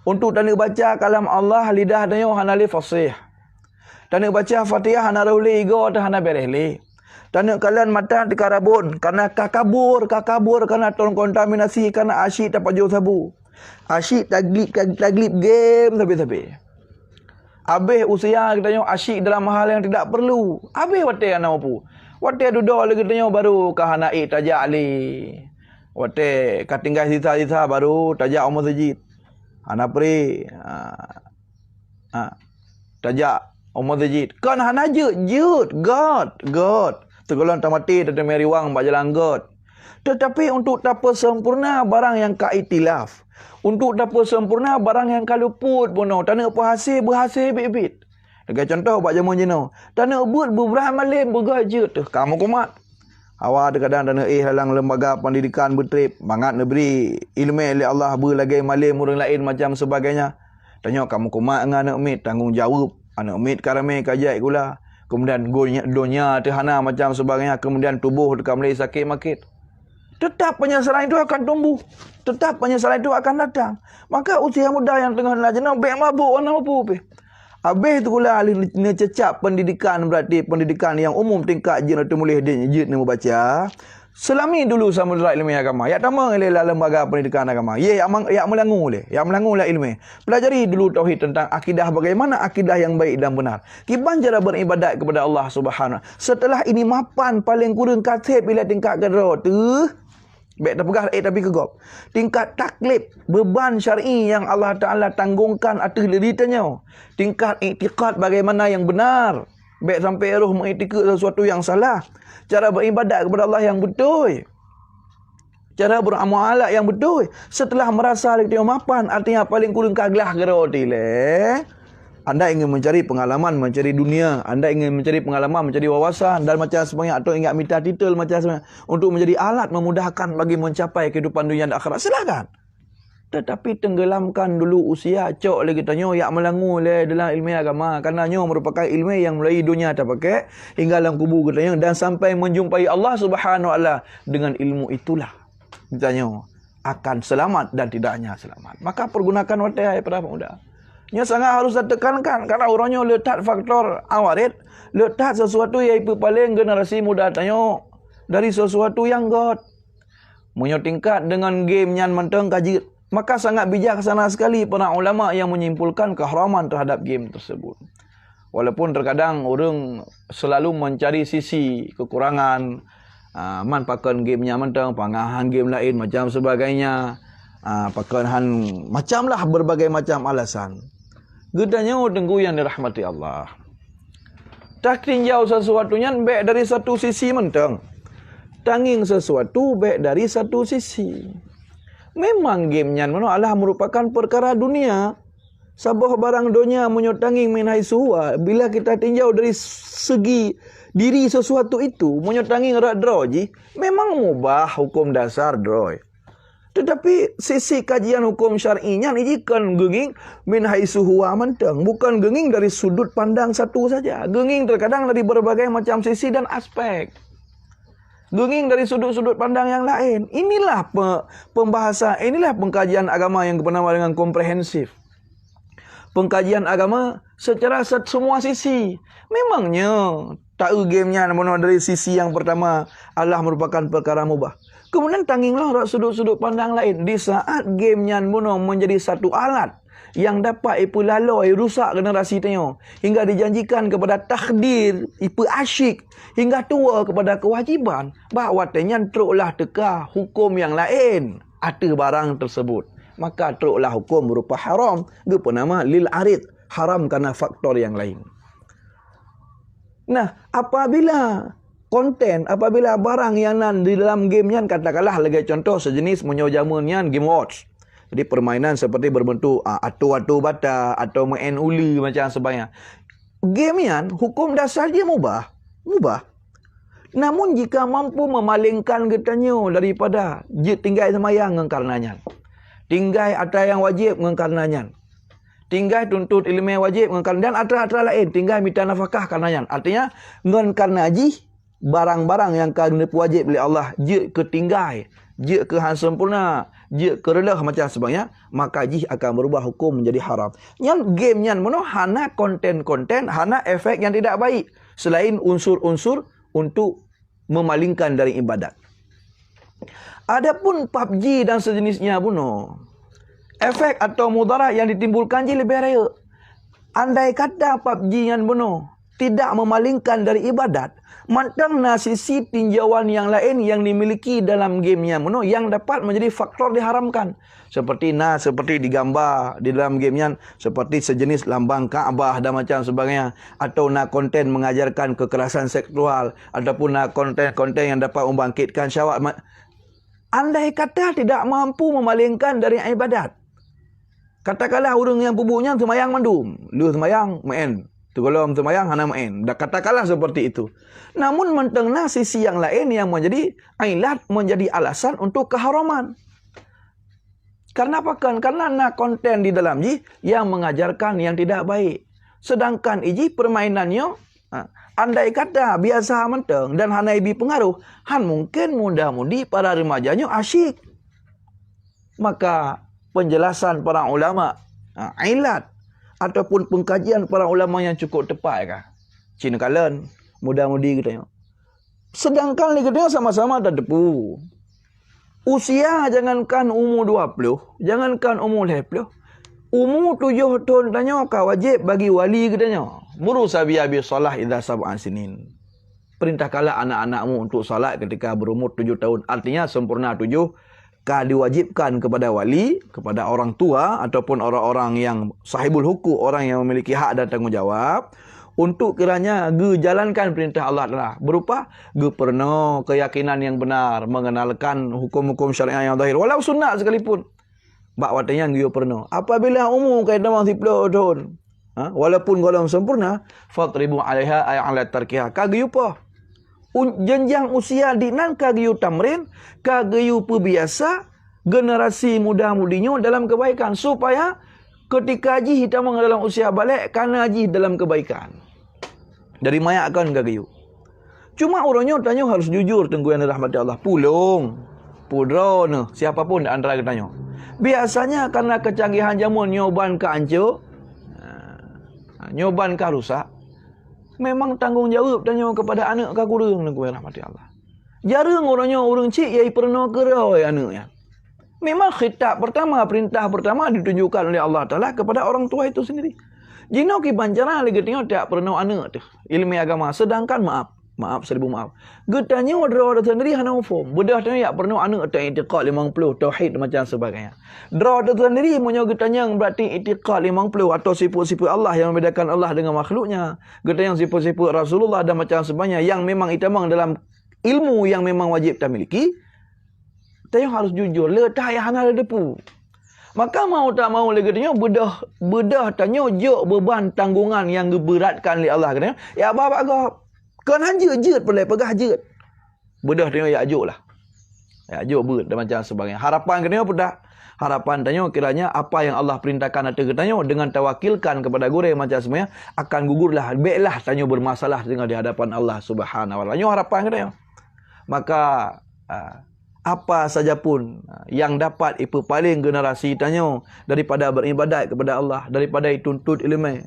Untuk tanda baca kalam Allah lidah dan hanali fasih. Tanda baca Fatihah hana rauli igo atau hana berehli. Tanda kalian mata di karabun karena kakabur karena terkontaminasi karena asyik tak pajau sabu. Asyik taglib game tapi. Habis usia kita asyik dalam hal yang tidak perlu. Habis wate yang nampu. Wate duduk lagi kita baru kahanai tajak ali. Wate katinggal sisa-sisa baru tajak umur sejid. Hana pri. Tajak umur sejid. Kan hana jut. God. Tegolong tak mati tetap meri wang bak jalan God. Tetapi untuk dapat sempurna barang yang kaitilaf. Untuk dapat sempurna barang yang kaluput pun tak nak berhasil bit-bit. Dekat contoh bak jamu jenuh. Tak nak buat beberapa malam bergajut tu. Kamu kumat. Awak kadang tak nak halang lembaga pendidikan bertrip. Bangat nak beri ilmu oleh Allah berlagai malam orang lain macam sebagainya. Tanya kamu kumat dengan anak mit tanggungjawab. Anak mit karame kajai gula. Kemudian dunia terhana macam sebagainya. Kemudian tubuh dekat Malaysia sakit makit. Tetap penyesalan itu akan tumbuh. Tetap penyesalan itu akan datang. Maka usia muda yang tengah lajana baik mabuk warna apa. Habis tu pula ahli cecap pendidikan, berarti pendidikan yang umum tingkat jin atau mulih jin nak membaca. Selami dulu samudra ilmu agama. Ya tama lelah lembaga pendidikan agama. Ya melangu lah ilmu. Pelajari dulu tauhid tentang akidah, bagaimana akidah yang baik dan benar. Kiban cara beribadat kepada Allah Subhanahu. Setelah ini mapan paling kurang katib bila tingkat kedua tu. Baik terpegah tapi kegop. Tingkat taklif, beban syar'i yang Allah Ta'ala tanggungkan atas diri tanya. Tingkat iktiqad bagaimana yang benar. Baik sampai roh mengiktikad sesuatu yang salah. Cara beribadat kepada Allah yang betul. Cara beramualat yang betul. Setelah merasa dia mapan, artinya paling kurang kaglah geroti le. Anda ingin mencari pengalaman, mencari dunia. Anda ingin mencari pengalaman, mencari wawasan dan macam sebagainya. Atau ingat minta titel macam sebagainya. Untuk menjadi alat memudahkan bagi mencapai kehidupan dunia dan akhirat. Silakan. Tetapi tenggelamkan dulu usia. Cok lagi tanya, yak melangu le dalam ilmu agama. Kerana merupakan ilmu yang mulai dunia tak pakai. Hingga dalam kubur katanya. Dan sampai menjumpai Allah Subhanahu wa ta'ala. Dengan ilmu itulah. Ditanya. Akan selamat dan tidaknya selamat. Maka pergunakan watai pada pemuda. Nya sangat harus ditekankan karena orangnya letak faktor awarid, letak sesuatu yang paling generasi muda tanya dari sesuatu yang god. Punya tingkat dengan game yang menteng kajit. Maka sangat bijaksana sekali para ulama yang menyimpulkan keharaman terhadap game tersebut. Walaupun terkadang orang selalu mencari sisi kekurangan, manfaatkan gamenya menteng, pangahan game lain macam sebagainya, pakaian macamlah berbagai macam alasan. Gedanya tengku yang dirahmati Allah. Tak tinjau sesuatunya baik dari satu sisi menteng. Tanging sesuatu baik dari satu sisi. Memang game nyan mano adalah merupakan perkara dunia. Sabah barang dunia menyotangi min haisu huwa. Bila kita tinjau dari segi diri sesuatu itu, menyotangi ngerak draw ji, memang mubah hukum dasar draw. Tetapi sisi kajian hukum syar'inya ni kan genging min haisu huwa menteng, bukan genging dari sudut pandang satu saja. Genging terkadang dari berbagai macam sisi dan aspek. Genging dari sudut-sudut pandang yang lain. Inilah pembahasan, inilah pengkajian agama yang bernama dengan komprehensif. Pengkajian agama secara semua sisi. Memangnya tak gamenya dari sisi yang pertama adalah merupakan perkara mubah. Kemudian tanginglah sudut-sudut pandang lain. Di saat gamenya menjadi satu alat yang dapat ipu laloi rusak generasi tanya, hingga dijanjikan kepada takdir ipu asyik hingga tua kepada kewajiban, bahawa tanya teruklah teka hukum yang lain ada barang tersebut, maka teruklah hukum berupa haram. Dia pun nama lil arid, haram karena faktor yang lain. Nah, apabila barang yang di dalam game nyan, katakanlah lagi contoh sejenis menyojamun nyan game watch. Jadi permainan seperti berbentuk atu-atu bata atau main uli macam sebagainya. Game yang hukum dasar dia mubah. Namun jika mampu memalingkan getanya daripada tinggal semayang ngengkarnanya. Tinggal ada yang wajib ngengkarnanya. Tinggal tuntut ilmu wajib ngengkarnanya. Dan ada lain tinggal minta nafkah karenanya. Artinya ngengkarna haji barang-barang yang kena wajib oleh Allah je ketinggal, je ke sempurna, je ke relah macam sebagainya, maka haji akan berubah hukum menjadi haram. Yang game yang mana hana konten-konten, hana efek yang tidak baik selain unsur-unsur untuk memalingkan dari ibadat. Adapun PUBG dan sejenisnya buno, efek atau mudarat yang ditimbulkan je lebih raya. Andai kata PUBG yang buno tidak memalingkan dari ibadat, mantangna sisi tinjauan yang lain yang dimiliki dalam gamenya buno yang dapat menjadi faktor diharamkan. Seperti digambar di dalam gamenya, seperti sejenis lambang Kaabah dan macam sebagainya, atau konten mengajarkan kekerasan seksual, ataupun konten-konten yang dapat membangkitkan syahwat. Andai kata tidak mampu memalingkan dari ibadat, katakanlah orang yang pubuknya semayang mandum, lu semayang main, Tugolom semayang hana main. Dah katakanlah seperti itu. Namun mentengah sisi yang lain yang menjadi ilat, menjadi alasan untuk keharaman. Karena apa kan? Karena nak konten di dalam ji yang mengajarkan yang tidak baik. Sedangkan iji permainannya, andai kata biasa menteng dan hana ibi pengaruh, han mungkin mudah-mudi para remajanya asyik. Maka penjelasan para ulama, ilat ataupun pengkajian para ulama yang cukup tepat kah? Cina kalen, mudah-mudi katanya. Sedangkan ni katanya sama-sama dah depu. Usia jangankan umur 20, jangankan umur 20. Umur 7 tahun tanya kau wajib bagi wali katanya. Muru sabiya bi salah idza sab'an sinin. Perintahkanlah anak-anakmu untuk salat ketika berumur 7 tahun. Artinya sempurna 7. Kau diwajibkan kepada wali, kepada orang tua ataupun orang-orang yang sahibul huquq, orang yang memiliki hak dan tanggungjawab, untuk kiranya jalankan perintah Allah Taala berupa pernah keyakinan yang benar, mengenalkan hukum-hukum syariah yang zahir walau sunat sekalipun. Bak watanya pernah. Apabila umur kaitan 10 tahun, walaupun golong sempurna, fatribu 'alaiha ay 'ala tarkiha. Kagiu apa? Jenjang usia dinan kagiu tamrin, kagiu pebiasa generasi muda-mudinya dalam kebaikan, supaya ketika haji kita dalam usia balik karena haji dalam kebaikan. Dari mayak akan kagiu. Cuma orangnya tanya harus jujur, tengku yang dirahmati Allah. Pulung, pudron, siapapun antara katanya. Biasanya karena kecanggihan jamun nyoban ke hancur, nyoban ke rusak, memang tanggungjawab tanya kepada anak ke kurang tengku yang dirahmati Allah. Jarang orangnya orang cik yang pernah keroi anaknya. Memang khitab pertama, perintah pertama ditunjukkan oleh Allah Ta'ala kepada orang tua itu sendiri. Jika kita bancara lagi tengok tak pernah anak tu ilmu agama. Sedangkan maaf 1000 maaf. Getanya draw sendiri hana form. Budak tanya tak pernah anak tak i'tiqad 50 tauhid macam sebagainya. Draw sendiri punya getanya berarti i'tiqad 50 atau sifat-sifat Allah yang membedakan Allah dengan makhluknya. Getanya sifat-sifat Rasulullah dan macam sebagainya yang memang itamang dalam ilmu yang memang wajib kita miliki. Tanya harus jujur. Letah yang hana depu. Maka mau tak mau lagi tanya bedah tanya jok beban tanggungan yang diberatkan oleh Allah katanya. Ya apa agak kan hanja jeut pelai pegah jeut. Bedah tanya ya ajuk lah. Ya ajuk beut dan macam sebagainya. Harapan katanya apa dah? Harapan tanya kiranya apa yang Allah perintahkan atau katanya dengan tawakilkan kepada gure macam semuanya akan gugurlah. Baiklah tanya bermasalah dengan di hadapan Allah Subhanahu wa taala. Tanya harapan katanya. Maka apa saja pun yang dapat ipaling generasi tanya daripada beribadat kepada Allah, daripada tuntut ilmu.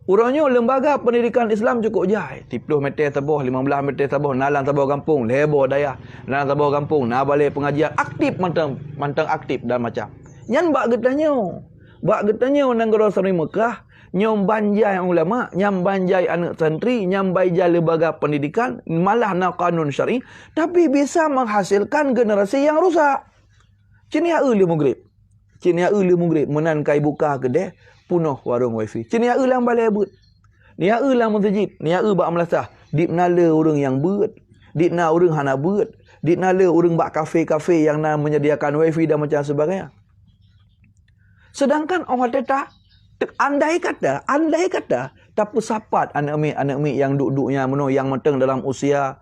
Urangnya lembaga pendidikan Islam cukup jai. 30 meter tabuh, 15 meter tabuh, nalang tabuh kampung, lebo daya, nalang tabuh kampung, nak balik pengajian aktif mantang aktif dan macam. Nyan bak getanya. Bak getanya negara Seri Mekah, nyom banjai ulama, nyam banjai anak santri, nyam banjai lembaga pendidikan, malah nak kanun syar'i, tapi bisa menghasilkan generasi yang rusak. Cina uli mugrib. Cina uli mugrib menankai buka kedai, punuh warung wifi. Cina ulang balai but. Nia ulang masjid, nia bak melasah. Dik nala orang yang but, dik na orang hana but, dik nala orang bak kafe-kafe yang nak menyediakan wifi dan macam sebagainya. Sedangkan orang kata andai kata tapi sapat anak mi yang duduknya meno yang matang dalam usia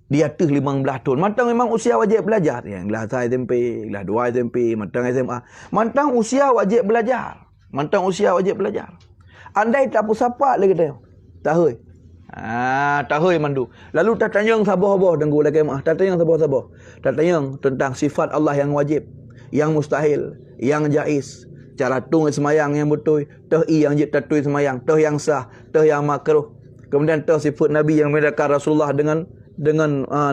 di atas 15 tahun. Matang memang usia wajib belajar. Yang kelas SMP, kelas 2 SMP, matang SMA. Matang usia wajib belajar. Matang usia wajib belajar. Andai tak sapat lagi dia. Tahui. Tahui mandu. Lalu tak tanya sabar-sabar denggu lagi mah. Tak tanya sabar-sabar. Tak tanya tentang sifat Allah yang wajib, yang mustahil, yang jaiz. Cara tung semayang yang betul, teh yang jid tatui semayang, teh yang sah, teh yang makruh. Kemudian teh sifat Nabi yang membedakan Rasulullah dengan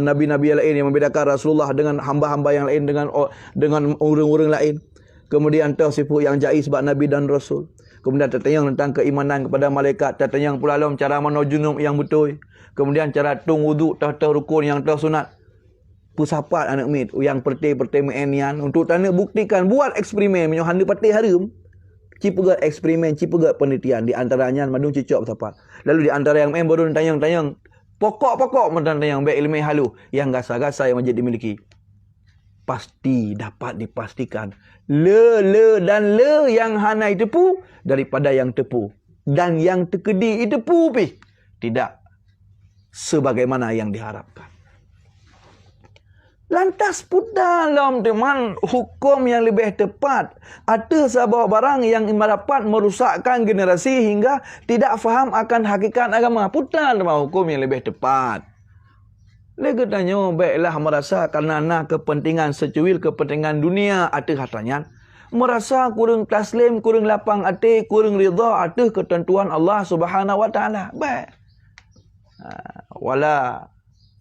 nabi-nabi yang lain, yang membedakan Rasulullah dengan hamba-hamba yang lain, dengan orang-orang lain. Kemudian teh sifat yang jaiz sebab Nabi dan Rasul. Kemudian tertanya tentang keimanan kepada malaikat, tertanya pula dalam cara mano junub yang betul. Kemudian cara tung wuduk, teh rukun yang teh sunat. Pusapat anak mit yang perti-perti menian untuk tanda buktikan buat eksperimen menyo handa pati harum cipugat eksperimen cipugat penelitian di antaranya madung cicok pusapat lalu di antara yang baru tanyang pokok-pokok mentan yang baik ilmu halu yang gasa-gasa yang menjadi dimiliki pasti dapat dipastikan le yang hana tepu daripada yang tepu dan yang tekedi tepu pi tidak sebagaimana yang diharapkan. Lantas pun dalam teman hukum yang lebih tepat. Ada sebuah barang yang dapat merusakkan generasi hingga tidak faham akan hakikat agama. Putar teman hukum yang lebih tepat. Lagi tanya, baiklah merasa kerana nak kepentingan secuil, kepentingan dunia ada katanya. Merasa kurang taslim, kurang lapang hati, kurang rida ada ketentuan Allah Subhanahu wa taala. Baik. Wala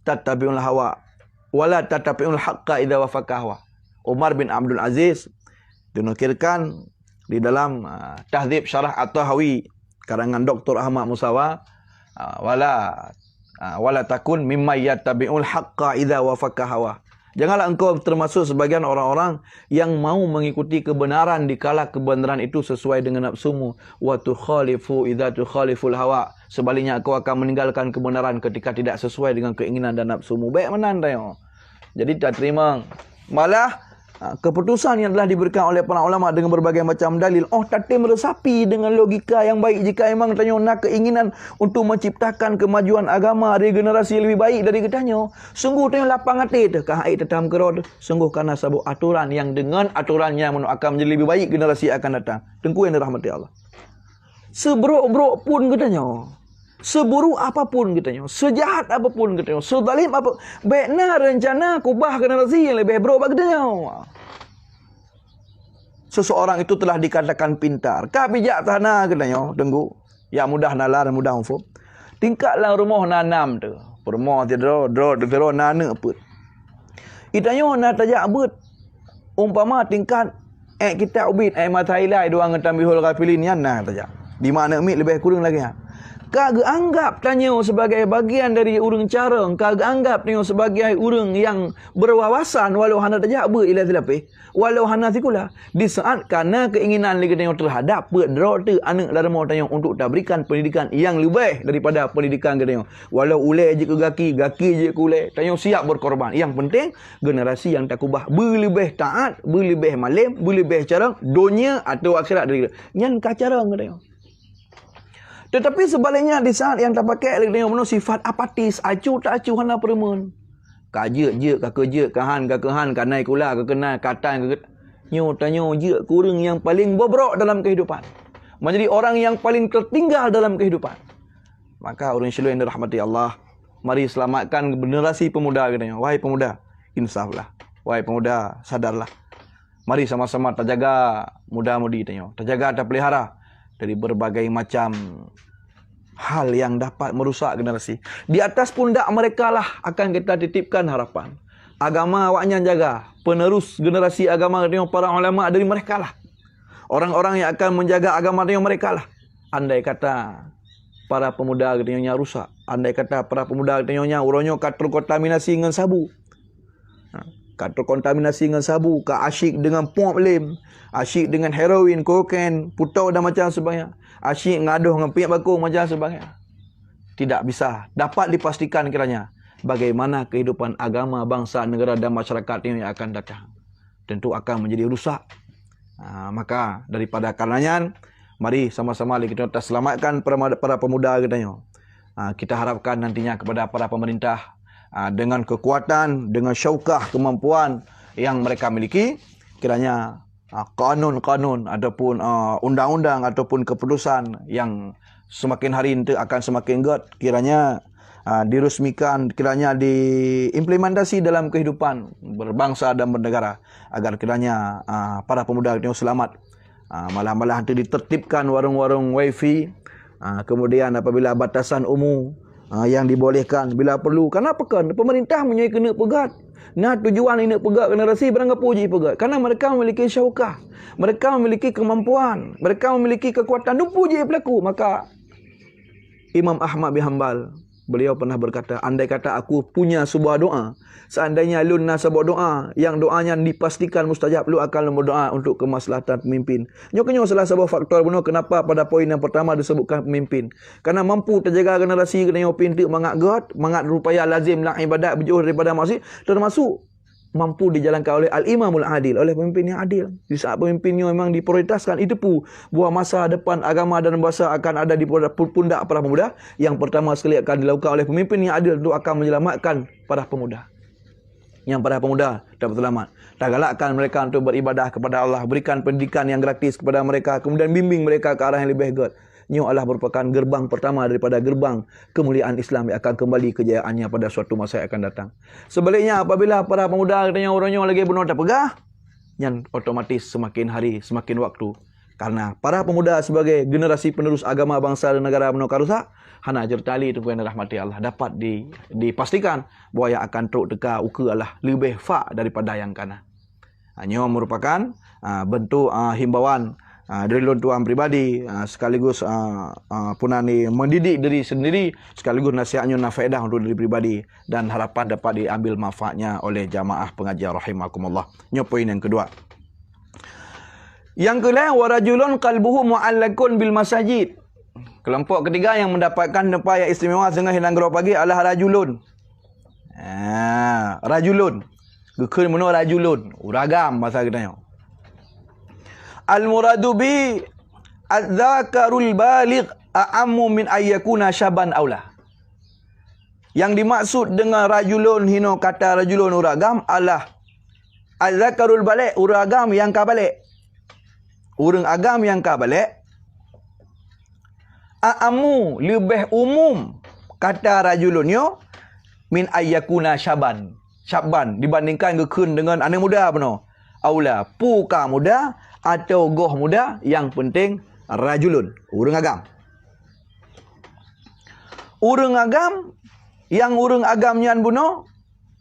tattabi'ul hawa. Wala tatapi'ul haqqa idza wafaqahwa. Umar bin Abdul Aziz dinukilkan di dalam Tahdzib Syarah At-Tahawi karangan Dr. Ahmad Musawa, wala takun mimma yattabi'ul haqqa idza wafaqahwa. Janganlah engkau termasuk sebagian orang-orang yang mau mengikuti kebenaran dikala kebenaran itu sesuai dengan nafsumu. Wa tukhalifu idza tukhaliful hawa. Sebaliknya kau akan meninggalkan kebenaran ketika tidak sesuai dengan keinginan dan nafsumu. Baik menandai. Jadi tak terima. Malah keputusan yang telah diberikan oleh para ulama dengan berbagai macam dalil. Tak meresapi dengan logika yang baik. Jika memang tanya nak keinginan untuk menciptakan kemajuan agama, regenerasi lebih baik dari kitanya. Sungguh tanya lapang hati tu. Kahai tetam kerod. Sungguh kerana sebuah aturan yang dengan aturannya akan menjadi lebih baik generasi akan datang. Tengku yang dirahmati Allah. Seburuk-buruk pun katanya. Seburuk apapun katanya. Sejahat apapun katanya. Sezalim apa. Baiklah rencana kubah generasi yang lebih buruk katanya. Seseorang itu telah dikatakan pintar. Kah bijak tanah katanya. Tunggu. Ya mudah nalar, mudah ufuk. Tingkatlah rumah nanam tu. Rumah tidur, dro nana put. Itanya nak tajak but. Umpama tingkat kita ubit matahilai doang ngetam bihul kafilin yan nah tajak. Di mana mi lebih kurang lagi. Kagak anggap tanya sebagai bagian dari urang cara, kagak anggap tanya sebagai urang yang berwawasan walau hana tajak ber ila tilape, walau hana tikula. Di saat karena keinginan lagi tanya terhadap pedro tu anak darma tanya untuk tak berikan pendidikan yang lebih daripada pendidikan tanya. Walau ulai je ke gaki je ke ulai, tanya siap berkorban. Yang penting generasi yang tak kubah berlebih taat, berlebih malim, berlebih cara dunia atau akhirat dari nyan kacara tanya. Tetapi sebaliknya di saat yang tak pakai lagi tengok sifat apatis, acu tak acu hana peremun. Kajek je ka kejek kahan ka kehan kanai kula ka kenal katan ka nyo tanyo je kurang yang paling bobrok dalam kehidupan. Menjadi orang yang paling tertinggal dalam kehidupan. Maka orang Syiloi yang dirahmati Allah, mari selamatkan generasi pemuda katanya. Wahai pemuda, insaflah. Wahai pemuda, sadarlah. Mari sama-sama terjaga muda-mudi tanya. Terjaga dan pelihara dari berbagai macam hal yang dapat merusak generasi. Di atas pundak mereka lah akan kita titipkan harapan. Agama awaknya jaga. Penerus generasi agama dengan para ulama dari mereka lah. Orang-orang yang akan menjaga agama dengan mereka lah. Andai kata para pemuda katanya rusak. Andai kata para pemuda katanya uronyo terkontaminasi dengan sabu. Terkontaminasi dengan sabu, asyik dengan pop lim, asyik dengan heroin, kokain, putau dan macam sebagainya. Asyik ngaduh dengan pihak bakung macam sebagainya. Tidak bisa dapat dipastikan kiranya bagaimana kehidupan agama, bangsa, negara dan masyarakat ini yang akan datang. Tentu akan menjadi rusak. Maka daripada karenanya, mari sama-sama kita selamatkan para pemuda katanya. Kita harapkan nantinya kepada para pemerintah dengan kekuatan, dengan syaukah, kemampuan yang mereka miliki, kiranya kanun-kanun ataupun undang-undang ataupun keputusan yang semakin hari itu akan semakin kuat, kiranya dirusmikan, kiranya diimplementasi dalam kehidupan berbangsa dan bernegara, agar kiranya para pemuda itu selamat. Malah-malah itu ditertibkan warung-warung wifi, kemudian apabila batasan umur yang dibolehkan bila perlu. Kenapa kan? Pemerintah punya kena pegat. Nah, tujuan ini pegat generasi beranggapan puji pegat. Karena mereka memiliki syaukah. Mereka memiliki kemampuan. Mereka memiliki kekuatan. Itu puji pelaku. Maka Imam Ahmad bin Hanbal, beliau pernah berkata, andai kata aku punya sebuah doa, seandainya lu nak sebuah doa yang doanya dipastikan mustajab, lu akan berdoa untuk kemaslahatan pemimpin. Nyokenyo salah sebuah faktor benar kenapa pada poin yang pertama disebutkan pemimpin. Karena mampu terjaga generasi kena pintu mangat God, mangat rupaya lazim lah ibadat berjauh daripada maksiat, termasuk mampu dijalankan oleh al-imamul adil, oleh pemimpin yang adil. Di saat pemimpinnya memang diprioritaskan, itu pun buah masa depan agama dan bangsa akan ada di pundak para pemuda. Yang pertama sekali akan dilakukan oleh pemimpin yang adil untuk akan menyelamatkan para pemuda. Yang para pemuda dapat selamat. Tak galakkan mereka untuk beribadah kepada Allah, berikan pendidikan yang gratis kepada mereka, kemudian bimbing mereka ke arah yang lebih baik. Ini adalah merupakan gerbang pertama daripada gerbang kemuliaan Islam yang akan kembali kejayaannya pada suatu masa yang akan datang. Sebaliknya, apabila para pemuda katanya orangnya lagi benar tak pegah, yang otomatis semakin hari semakin waktu. Karena para pemuda sebagai generasi penerus agama, bangsa dan negara menukar rusak, hana jertali itu yang dirahmati Allah dapat dipastikan bahawa yang akan teruk teka uka adalah lebih fa daripada yang kana. Hanya merupakan bentuk himbauan dari tuan pribadi, sekaligus punani mendidik diri sendiri, sekaligus nasihatnya faedah untuk diri pribadi dan harapan dapat diambil manfaatnya oleh jamaah pengajian rahimakumullah. Ini poin yang kedua. Yang kedua, warajulun qalbuhu mu'allakun bil masajid. Kelompok ketiga yang mendapatkan tempat yang istimewa tengah hilang gerau pagi adalah rajulun. Rajulun. Gekun mana rajulun? Uragam bahasa kita. Al-muradu bi adzakarul baligh a'ammu min ayyakuna syaban aula. Yang dimaksud dengan rajulun hino kata rajulun uragam adalah adzakarul baligh, uragam yang kabalik. Urang agam yang kabalik. A'ammu lebih umum kata rajulunyo min ayyakuna syaban. Syaban dibandingkan gekun dengan anak muda benar. Aula puka muda atau goh muda, yang penting rajulun, urang agam. Urang agam yang urang agam nyan buno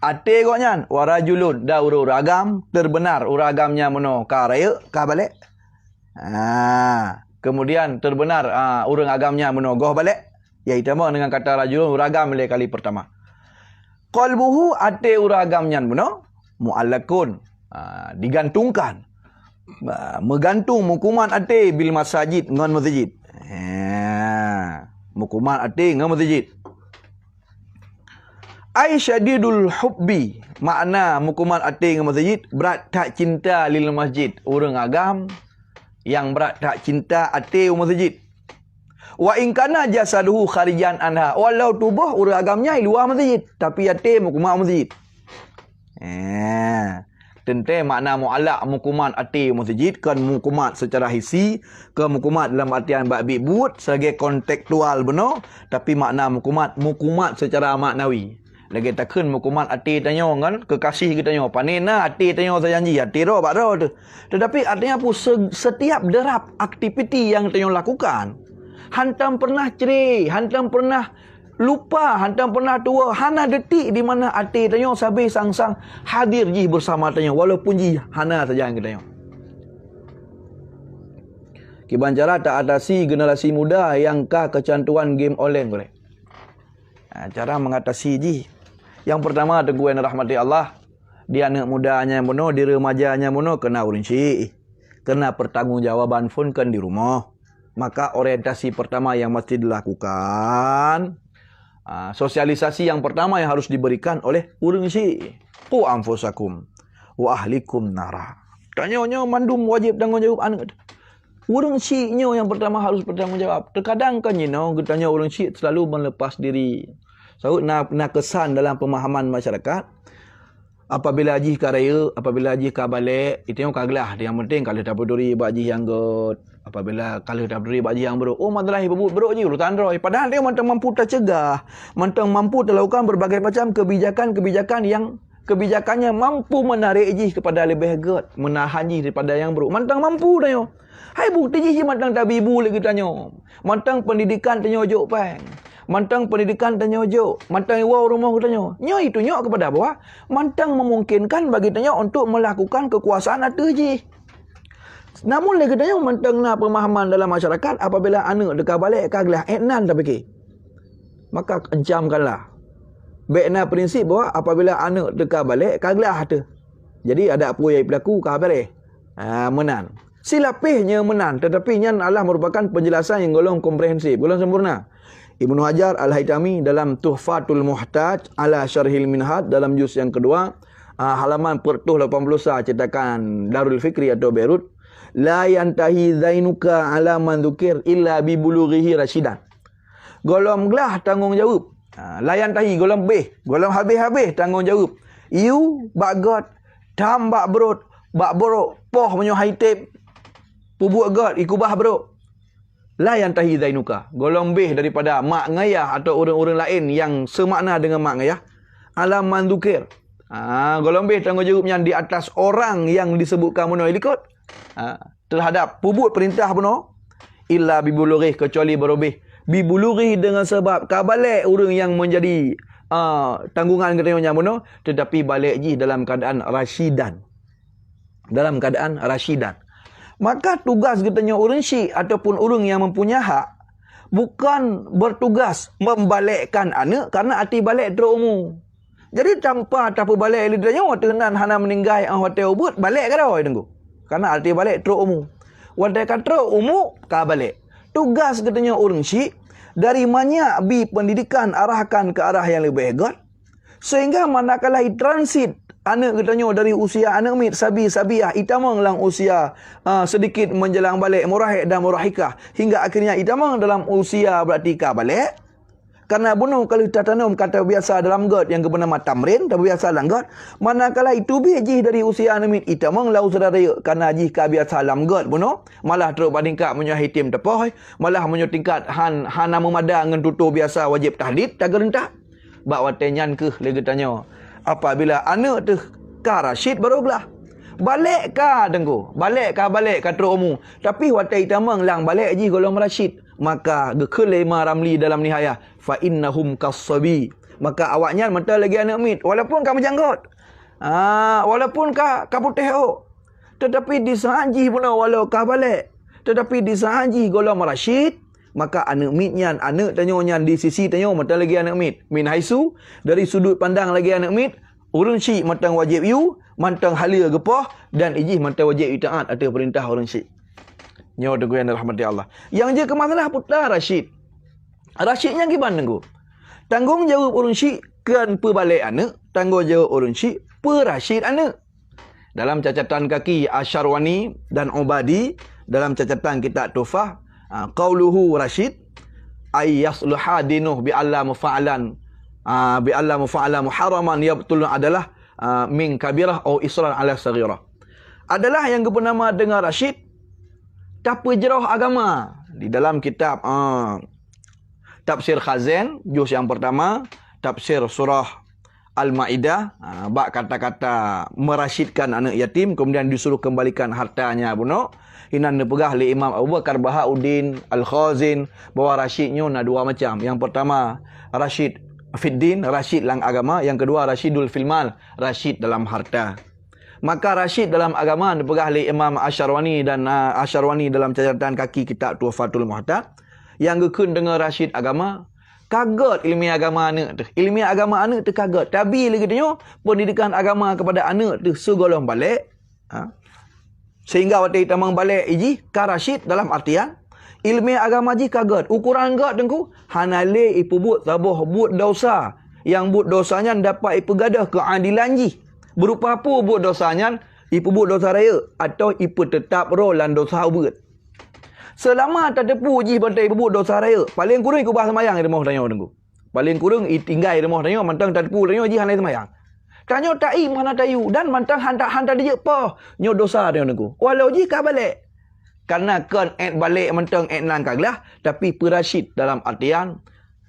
ate kok nyan warajulun da urang agam terbenar urang agamnya buno ka raya ka balik. Kemudian terbenar urang agamnya buno goh balik. Ya itama dengan kata rajulun uragam le kali pertama. Qalbuhu ate uragamnya benar muallakun, digantungkan. Menggantung mukuman ate bil masajid ngan masjid. Mukuman ate ngan masjid. Ai syadidul hubbi, makna mukuman ate ngan masjid berat tak cinta lil masjid. Orang agam yang berat tak cinta ate masjid. Wa in kana jasaduhu kharijan anha, walau tubuh orang agamnya luar masjid tapi ate mukuman masjid. Tentang makna mu'alak mukumat ati masjid, kan mukumat secara hisi, ke mukumat dalam artian babi but sebagai kontekstual benar, tapi makna mukumat secara maknawi. Lagi takkan mukumat ati tanya kan, kekasih kita tanya, panena ati tanya saya janji, ati roh bak roh tu. Tetapi artinya pun setiap derap aktiviti yang tanya lakukan, hantam pernah cerai, hantam pernah lupa, hantam pernah tua, hana detik di mana hati tanya sabi sang-sang hadir ji bersama tanya, walaupun ji hana saja yang kita tanya. Kibancara tak atasi generasi muda yang kecantuan game online boleh. Cara mengatasi ji. Yang pertama teguhan rahmati Allah, di anak mudanya mono, di remajanya mono kena urinci, kena pertanggungjawaban pun kan di rumah. Maka orientasi pertama yang mesti dilakukan, sosialisasi yang pertama yang harus diberikan oleh urang si qu anfusakum wa ahlikum nara. Tanya-nya mandum wajib tanggungjawab anak. Urang si nya yang pertama harus bertanggungjawab. Terkadang kan kita tanya urang si selalu melepas diri. So nak kesan dalam pemahaman masyarakat. Apabila haji ka raya, apabila haji ka balik, itu yang kaglah. Yang penting kalau tak peduli bak haji yang god. Apabila kalau tak peduli bak haji yang beruk. Oh, madralah beruk je urutan roy. Padahal dia mantang mampu tercegah. Mantang mampu terlakukan berbagai macam kebijakan-kebijakan yang kebijakannya mampu menarik haji kepada lebih god. Menahan haji daripada yang beruk. Mantang mampu dah yo. Hai bukti haji mantang tabibu lagi tanya. Mantang pendidikan tanya ojo pang. Mantang pendidikan tanya ojo, mantang iwa rumah tanya. Nya itu nya kepada bawah, mantang memungkinkan bagi tanya untuk melakukan kekuasaan atau je. Namun lagi tanya mantang na pemahaman dalam masyarakat apabila anak dekat balik kaglah etnan tak fikir. Maka encamkanlah. Baikna prinsip bahawa apabila anak dekat balik kaglah tu. Jadi ada apa yang berlaku khabar menan. Silapihnya menan, tetapi nyan Allah merupakan penjelasan yang golong komprehensif, golong sempurna. Ibnu Hajar Al-Haytami dalam Tuhfatul Muhtaj ala Syarhil Minhaj dalam juz yang kedua, halaman pertuh 80 cetakan Darul Fikri atau Beirut, la yantahi zainuka ala man dzukir illa bi bulughihi rasyidan. Golong gelah tanggungjawab. La yantahi golong beh, golong habis-habis tanggungjawab. You bagot tam bak berut, bak borok, poh menyo haitip. Pubuak god ikubah beruk. La yantahi zainuka, golong beh daripada mak ngayah atau orang-orang lain yang semakna dengan mak ngayah, ala man dzukir. Golong beh tanggungjawabnya di atas orang yang disebutkan mono ikut terhadap pubut perintah mono illa bibulughi, kecuali berobeh bibulughi dengan sebab kabalik orang yang menjadi tanggungan katanya mono, tetapi balik ji dalam keadaan rasyidan. Dalam keadaan rasyidan. Maka tugas katanya orang syik ataupun orang yang mempunyai hak bukan bertugas membalikkan anak karena hati balik terumu. Jadi tanpa balik ele ditanya tenan hana meninggai hotel ubud balik ke dah tunggu. Karena hati balik terumu. Wadai kata umu ka balik. Tugas katanya orang syik dari banyak bi pendidikan arahkan ke arah yang lebih hebat sehingga manakala transit anak katanya dari usia anak mit sabi-sabiah itamang lang usia sedikit menjelang balik murahik dan murahikah hingga akhirnya itamang dalam usia berarti ka balik. Karena bunuh kalau tatanum kata biasa dalam god yang bernama tamrin, tapi biasa dalam god, manakala itu biji dari usia anak mit itamang lau saudara karena jika biasa dalam god bunuh malah teruk bandingkat menyo hitim tepoh, malah menyo tingkat hana memada dengan tutur biasa wajib tahlid tak gerentah. Bak watenyan ke lagi tanya. Apabila anak tu ka Rashid baru belah. Balik ka tengku. Balik ka terumu. Tapi watai tamang lang balik ji golong Rashid. Maka gekelema ramli dalam nihayah. Fa innahum kasabi. Maka awaknya mata lagi anak mit. Walaupun ka menjanggut. Walaupun ka putih o. Tetapi disahaji pula walau ka balik. Tetapi disahaji golong Rashid. maka anak mit nyan, anak tanyo nyan di sisi tanyo matang lagi anak mit. Min haisu, dari sudut pandang lagi anak mit, urun syik matang wajib you, matang halia gepah, dan ijih matang wajib itaat atau perintah urun syik. Nyo teguh yang rahmati Allah. Yang je ke masalah putar Rashid. Rashidnya gimana nengku? Tanggungjawab urun syik kan perbalik anak, tanggungjawab urun syik per-Rashid anak. Dalam catatan kaki Asyarwani dan Ubadi, dalam catatan kitab Tufah, qauluhu Rashid ay yasluha dinuh bi alla mufa'alan muharraman yabtul adalah min kabirah atau israr ala saghirah. Adalah yang bernama dengan Rashid tapa jerah agama. Di dalam kitab Tafsir Khazin juz yang pertama, tafsir surah Al-Ma'idah, bab kata-kata merasyidkan anak yatim, kemudian disuruh kembalikan hartanya bunuh. Inan dipegah oleh Imam Abu Bakar Bahauddin Al-Khazin bahawa rasyidnya ada dua macam. Yang pertama, rasyid fiddin, rasyid dalam agama. Yang kedua, rasyidul filmal, rasyid dalam harta. Maka rasyid dalam agama dipegah oleh Imam Asyarwani dan Asyarwani dalam catatan kaki kitab Tuhfatul Muhtad. Yang gekun dengan rasyid agama, kaget ilmiah agama anak tu. Ilmiah agama anak tu kaget. Tapi lagi tanya, pendidikan agama kepada anak tu segolong balik. Sehingga waktu kita balik iji, karasyid dalam artian, ilmiah agama ji kaget. Ukuran kaget tengku, hanale ipu buat tabuh buat dosa. Yang buat dosanya dapat ipu gadah keadilan ji. Berupa apa buat dosanya, ipu buat dosa raya. Atau ipu tetap rolan dosa buat. Selama tak tepu ji bantai ibu dosa raya, paling kurang ikut bahas semayang di rumah tanya tengku. Paling kurang tinggal di rumah tanya, mantang tak tepu tanya ji hanai semayang. Tanya tak mana tayu dan mantang hantar dia apa? Nyo dosa tanya tengku. Walau ji ka balik. Karena kan balik mantang langkaglah, tapi perasyid dalam artian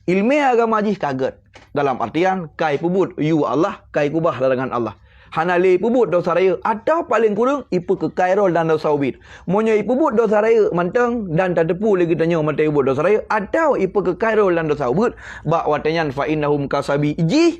ilmiah agama ji kaget. Dalam artian kai pubut you Allah, kai kubah larangan Allah. Hanali pubut dosa raya atau paling kurang ipu ke kairol dan dosa ubit. Monya ipu buat dosa raya mantang dan tak tepu lagi tanya mantang ipu dosa raya atau ipu ke kairol dan dosa ubit. Bak watanyan fa innahum kasabi iji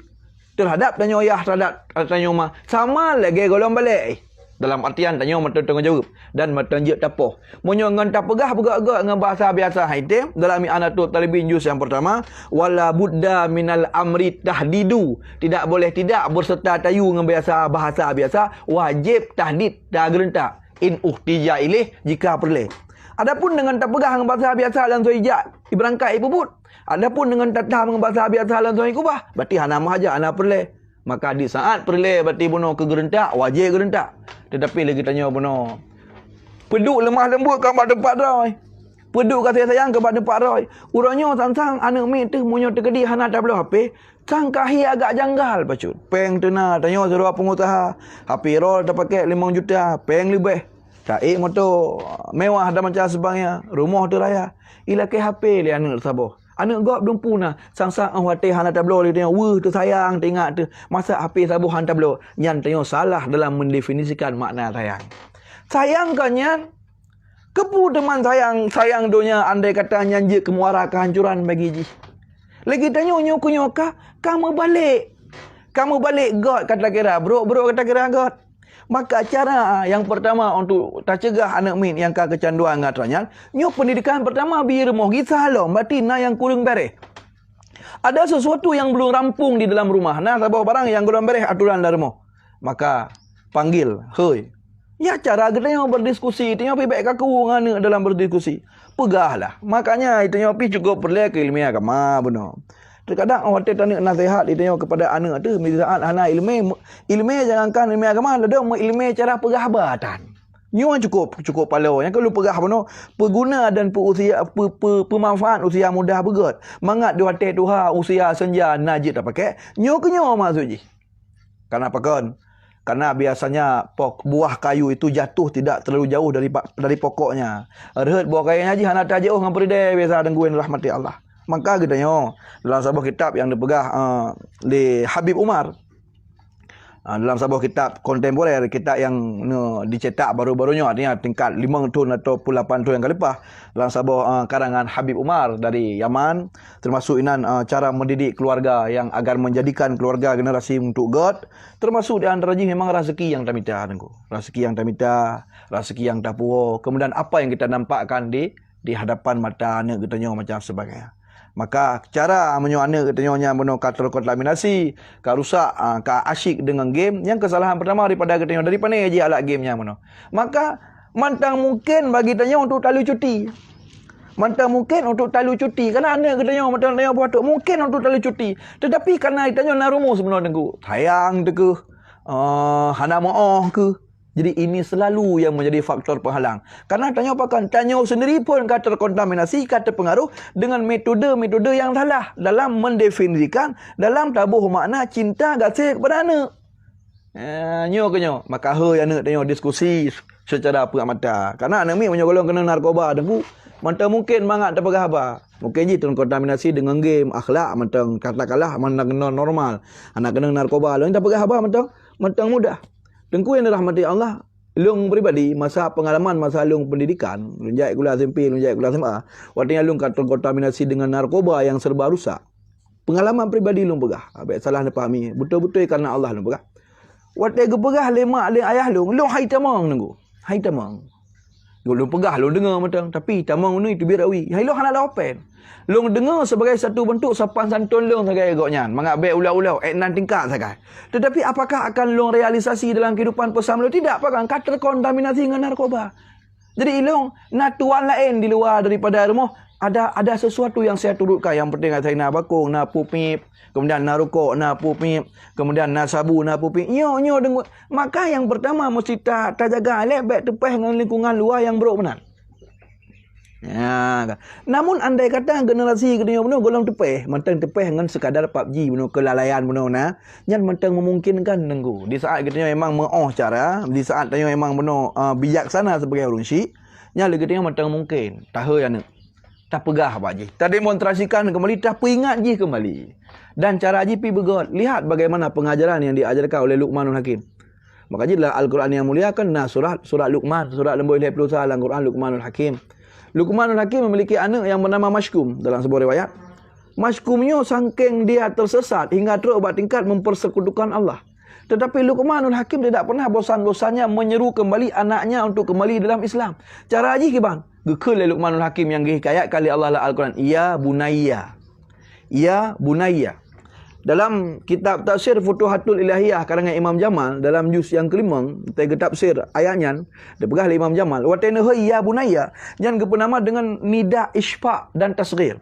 terhadap tanya ayah terhadap tanya mah sama lagi golong balik. Dalam artian tanya mantang tanggungjawab dan mantang je tapoh. Monya ngan tak pegah agak dengan bahasa biasa haitem dalam I'anatul Talibin juz yang pertama, wala budda minal amri tahdidu. Tidak boleh tidak berserta tayu dengan bahasa biasa, wajib tahdid dah gerentak in uhtija ilih jika perlu. Adapun dengan tak pegah dengan bahasa biasa dan soijat iberangkat ibubut. Adapun dengan tak tahu dengan bahasa biasa dan soikubah, berarti hana mahaja hana perlu. Maka di saat perlu berarti bunuh kegerentak, wajib gerentak. Tetapi lagi tanya bunuh. Peduk lemah lembut ke tempat roy. Peduk kasih sayang ke tempat roy. Urangnya sang anak mi tu munyo terkedi hana tak boleh HP. Sang kahi agak janggal pacut. Peng tena tanya suruh pengusaha. HP roll tak pakai 5 juta, peng lebih. Tak motor mewah dah macam sebangnya. Rumah tu raya. Ila ke HP le anak sabah. Anak gop dumpu na sang-sang hati hana tablo dia tengok weh tu sayang tengok tu masa HP sabuh han tablo nyan tengok salah dalam mendefinisikan makna sayang. Sayang kan nyan kepu teman sayang dunia andai kata nyan je kemuara kehancuran bagi ji. Lagi tanya nyoka kamu balik God kata kira bro kata kira God. Maka cara yang pertama untuk tak cegah anak min yang kecanduan ngatanya, nyo pendidikan pertama biar moh kita lo, berarti na yang kurang beres. Ada sesuatu yang belum rampung di dalam rumah. Nah, sabah barang yang kurang beres aturan dalam rumah. Maka panggil, hei. Ya cara kita berdiskusi, itu nyopi baik kaku ngane dalam berdiskusi. Pegahlah. Makanya itu nyopi cukup perlu ke ilmiah agama benar. Terkadang orang tanya nasihat dia kepada anak tu misaal anak ilmu jangankan ilmu agama ada ilmu cara persahabatan. Nyo cukup palau yang kalau pegah beno pengguna dan pemanfaat usia muda begot. Mangat dua tuha usia senja najis tak pakai. Nyo masuk ji. Kenapa kan? Karena biasanya buah kayu itu jatuh tidak terlalu jauh dari pokoknya. Rehat buah kayunya ji hana tak jauh ngapri deh biasa dengguin rahmati Allah. Maka kita tengok dalam sebuah kitab yang dipegah di Habib Umar. Dalam sebuah kitab kontemporer, kitab yang dicetak baru-barunya, artinya tingkat 5 tahun atau 8 tahun yang lepas. Dalam sebuah karangan Habib Umar dari Yaman, termasuk inan cara mendidik keluarga yang agar menjadikan keluarga generasi untuk God. Termasuk di antara memang rezeki yang tak minta. Rezeki yang tak minta, rezeki yang tak puas. Kemudian apa yang kita nampakkan di di hadapan mata anak katanya macam sebagainya. Maka cara menyo anak katanya beno ka terkontaminasi, ka rusak, ka asyik dengan game, yang kesalahan pertama daripada katanya daripada je alat gamenya beno. Maka mantang mungkin bagi tanya untuk talu cuti. Mantang mungkin untuk talu cuti. Kerana anak katanya mantang tanya buat tu mungkin untuk talu cuti. Tetapi kerana tanya nak rumus sebenarnya tengku. Sayang tu ke? Hana maaf ke? Jadi ini selalu yang menjadi faktor penghalang. Karena tanya apakan? Tanya sendiri pun kata terkontaminasi, kata pengaruh dengan metode-metode yang salah dalam mendefinisikan, dalam tabuh makna cinta kasih kepada anak. Nyo ke nyo. Maka anak tanya diskusi secara pengamatan. Karena anak ni menyogolong kena narkoba dengku. Mantang mungkin mangat tak pegah apa. Mungkin je terkontaminasi dengan game, akhlak, mantang katakanlah mantang kena normal. Anak kena narkoba, lain tak pegah apa mantang mudah. Tengku yang dirahmati Allah, lung pribadi, masa pengalaman, masa lung pendidikan, lung jaya kuliah SMP, lung jaya kuliah SMA, waktunya lung terkontaminasi dengan narkoba yang serba rusak. Pengalaman pribadi lung pegah. Habis salah nak fahami. Betul-betul kerana Allah lung pegah. Waktu pegah lemak le ayah lung hai tamang nunggu. Hai tamang. Lung pegah lung dengar macam, tapi tamang ni tu biar awi. Hai lung halal open. Long dengar sebagai satu bentuk sopan santun long sagai agaknya. Mengabek ulau-ulau, nan tingkat sagai. Tetapi apakah akan long realisasi dalam kehidupan bersama? Tidak, apakah akan terkontaminasi dengan narkoba. Jadi long nak tuan lain di luar daripada rumah, ada sesuatu yang saya turutkan. Yang penting saya nak bakung, nak pupip, kemudian nak rokok, nak pupip, kemudian nak sabu, nak pupip. Nyo dengar. Maka yang pertama mesti tak jaga elok baik tepah dengan lingkungan luar yang buruk benar. Ya, namun andai kata generasi kedua benar golong tepeh, mentang tepeh dengan sekadar PUBG benar kelalaian benar nah, yang mentang memungkinkan nenggu. Di saat kita memang meoh cara, di saat tanya memang benar bijaksana sebagai orang Syiah, yang lagi tanya mentang mungkin. Tahu ya nak. Tak pegah apa je. Tak demonstrasikan kembali, tak peringat je kembali. Dan cara je pi begot. Lihat bagaimana pengajaran yang diajarkan oleh Luqmanul Hakim. Makanya dalam Al-Quran yang muliakan nah surat Luqman, surat lembu 21 dalam Quran Luqmanul Hakim. Luqmanul Hakim memiliki anak yang bernama Mashkum dalam sebuah riwayat. Mashkumnya saking dia tersesat hingga terus bertingkat mempersekutukan Allah. Tetapi Luqmanul Hakim tidak pernah bosan-bosannya menyeru kembali anaknya untuk kembali dalam Islam. Cara aji ke bang? Gekul Luqmanul Hakim yang dihikayat kali Allah Al-Quran. Ya bunayya. Ya bunayya. Dalam kitab tafsir Futuhatul Ilahiyah karangan Imam Jamal dalam juz yang kelima, kita tafsir ayatnya dipegah oleh Imam Jamal. Watena ya bunayya, jangan kepenama dengan nida isfaq dan tasghir.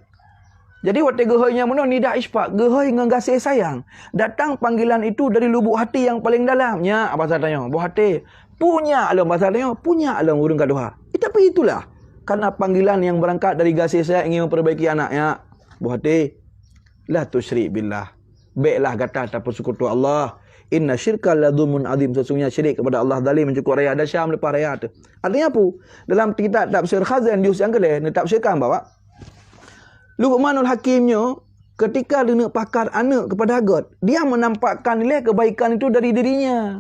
Jadi waktu gehainya mana nida isfaq, gehai dengan kasih sayang. Datang panggilan itu dari lubuk hati yang paling dalamnya. Apa tanya? Buah hati. Punya alam bahasa tanya, punya alam urang kadoha. Tapi itulah karena panggilan yang berangkat dari kasih sayang ingin memperbaiki anaknya. Buah hati. La tusyrik billah. Baiklah kata tak persekutu Allah. Inna syirka ladzumun azim. Sesungguhnya syirik kepada Allah zalim mencukup raya ada Syam lepas raya tu. Artinya apa? Dalam kitab tafsir Khazan juz yang kedua ni tafsirkan bahawa Luqmanul Hakimnya ketika dia nak pakar anak kepada God, dia menampakkan nilai kebaikan itu dari dirinya.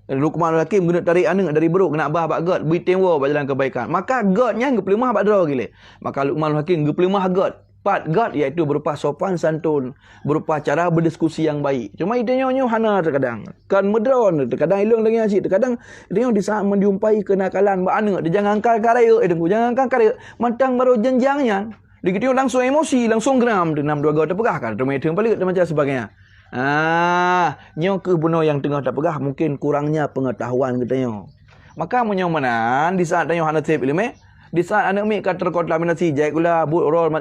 Luqmanul Hakim guna tarik anak dari beruk nak bah bak God, beri tewa bak jalan kebaikan. Maka Godnya gepelimah bak dera gile. Maka Luqmanul Hakim gepelimah God. Part God iaitu berupa sopan santun, berupa cara berdiskusi yang baik. Cuma idenya hana terkadang. Kan medron, terkadang ilung lagi asyik, terkadang idenya di saat menjumpai kenakalan bak anak, dia jangan angkat karya, jangan angkat karya. Mantang baru jenjangnya, dia langsung emosi, langsung geram, dengan dua gau terpegah kan, termeteng balik dan macam sebagainya. Nyo ke bunuh yang tengah tak pegah, mungkin kurangnya pengetahuan katanya. Maka menyomanan di saat tanya hana tip ilmu, di saat anak mi kat terkontaminasi jai kula but rol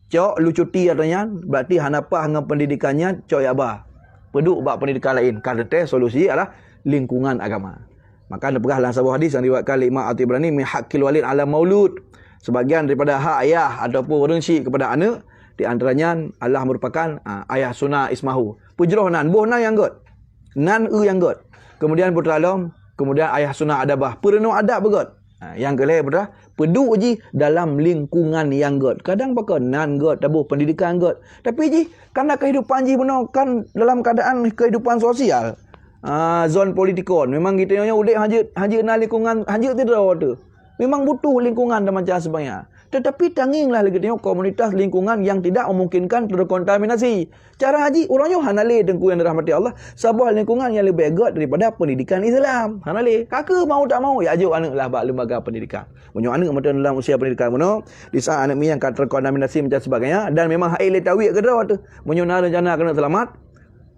cok lu cuti katanya, berarti hanapah dengan pendidikannya cok ya bah. Peduk bak pendidikan lain. Kata solusi adalah lingkungan agama. Maka ada pegah dalam sebuah hadis yang diriwayatkan oleh Imam At-Tabrani min haqqil walid ala maulud. Sebagian daripada hak ayah ataupun orang Syiah kepada anak, di antaranya Allah merupakan ayah sunah ismahu. Pujroh nan, boh nan yang god. Nan yang god. Kemudian putra alam, kemudian ayah sunah adabah. Penuh adab god. Yang kelih putra peduk je dalam lingkungan yang god. Kadang pakai nan god, tabuh pendidikan god. Tapi je karena kehidupan je benar kan dalam keadaan kehidupan sosial. Zon politikon. Memang kita nyonya udik hanya na lingkungan hanya tidak tu. Memang butuh lingkungan dan macam sebagainya. Tetapi tanginglah lagi tengok komunitas lingkungan yang tidak memungkinkan terkontaminasi. Cara haji, orangnya hanale tengku yang dirahmati Allah. Sebuah lingkungan yang lebih baik daripada pendidikan Islam. Hanale. Kakak mau tak mau, ya ajuk anak lah bak lembaga pendidikan. Punya anak macam dalam usia pendidikan puno, di saat anak mi yang terkontaminasi macam sebagainya, dan memang hail tawik ke dah tu. Menyuna rencana kena selamat,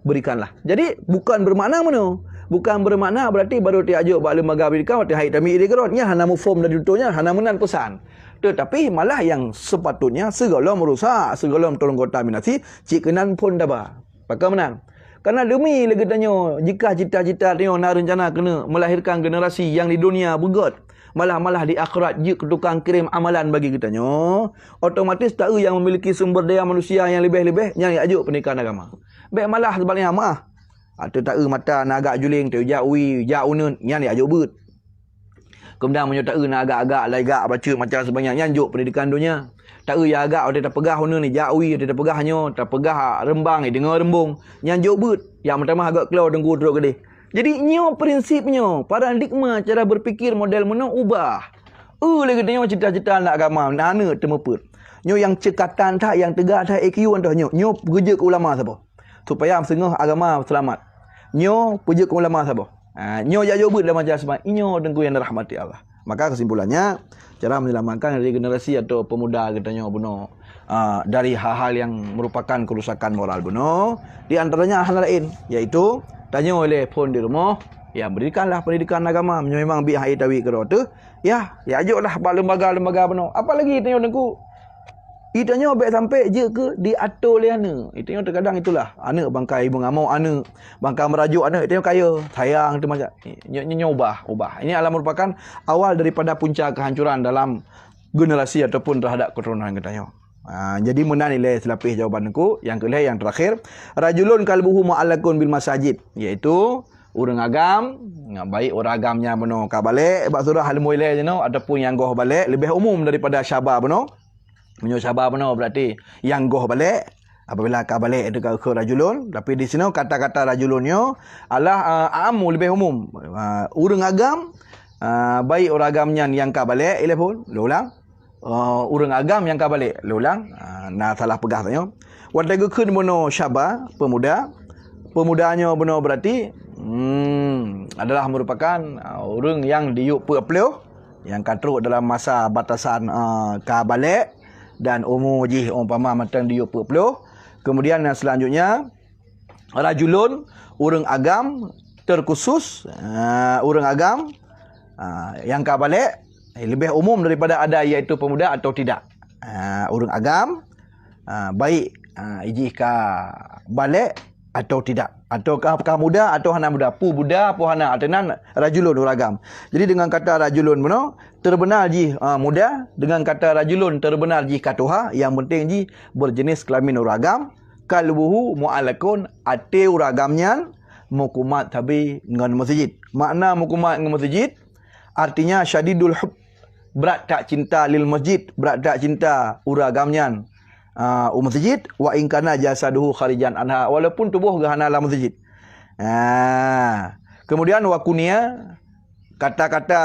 berikanlah. Jadi bukan bermakna mana? Bukan bermakna berarti baru dia ajuk bak lembaga pendidikan, dia haid tami dia kerot. Nya hana mufhum dan contohnya hana menan pesan. Tetapi malah yang sepatutnya segala merusak, segala tolong kontaminasi, cik kenan pun dah bah. Pakai menang. Karena demi lagi tanya, jika cita-cita dia nak rencana kena melahirkan generasi yang di dunia begot, malah di akhirat je tukang kirim amalan bagi kitanya, otomatis tak yang memiliki sumber daya manusia yang lebih-lebih yang diajuk pernikahan agama. Baik malah sebaliknya maaf. Atau tak mata nak agak juling, tu jauhi, unun yang diajuk bet. Kemudian menyertai nak agak-agak lagak baca macam sebanyak nyanjuk pendidikan dunia. Tak ya agak ada tak pegah huna ni jauhi, ada tak pegahnya, tak pegah rembang ni dengar rembung. Nyanjuk but, yang pertama agak keluar dengku teruk gede. Jadi nyo prinsipnya, paradigma cara berfikir model mana ubah. Lagi tanya cita-cita nak agama, nana temeput. Nyo yang cekatan tak, yang tegak tak IQ entah nyo kerja ke ulama siapa. Supaya sengah agama selamat. Nyo kerja ke ulama siapa. Nyo jauh but dalam macam sebab inyo dengku yang dirahmati Allah. Maka kesimpulannya cara menyelamatkan dari generasi atau pemuda katanya buno dari hal-hal yang merupakan kerusakan moral buno, di antaranya hal lain iaitu tanya oleh pun di rumah, ya berikanlah pendidikan agama memang bi hai tawi ke tu, ya ajuklah lembaga-lembaga buno. Apa lagi tanya dengku? Itanya baik sampai je ke diatur oleh anak. Itanya terkadang itulah. Anak bangkai ibu ngamau anak. Bangkai merajuk anak. Itanya kaya. Sayang tu macam. Ini ubah. Ini adalah merupakan awal daripada punca kehancuran dalam generasi ataupun terhadap keturunan katanya. Jadi mana nilai selapis jawapan aku. Yang kelih yang terakhir. Rajulun kalbuhu ma'alakun bil masajid. Iaitu orang agam. Baik orang agamnya benar kabalik. Bak surah al-muilai je no. Ataupun yang goh balik. Lebih umum daripada syabah benar. Menyusabah benar berarti yang goh balik apabila ka balik itu ke rajulun, tapi di sini kata-kata rajulunnya adalah amu lebih umum. Urang agam baik orang agamnya yang ka balik ile pun ulang urang agam yang ka balik ulang nah salah pegah tanya wadai keun mono syaba pemudanya benar berarti adalah merupakan urang yang diuk peupluh yang katruk dalam masa batasan ka balik dan umur jih umpama macam dia 40. Kemudian yang selanjutnya rajulun urang agam terkhusus urang agam yang ka balik lebih umum daripada ada iaitu pemuda atau tidak. Urang agam baik ijih ka balik atau tidak, ataukah muda atau hana muda, pu buda pu hana atenan rajulun uragam. Jadi dengan kata rajulun benar terbenar ji muda, dengan kata rajulun terbenar ji katuha, yang penting ji berjenis kelamin uragam, kalbuhu mu'alakun ate uragamnya mukumat tabi dengan masjid. Makna mukumat dengan masjid artinya syadidul hub, berat tak cinta lil masjid, berat tak cinta uragamnya masjid wa in kana jasaduhu kharijan anha, walaupun tubuh gahana dalam masjid. Kemudian wa kunia kata-kata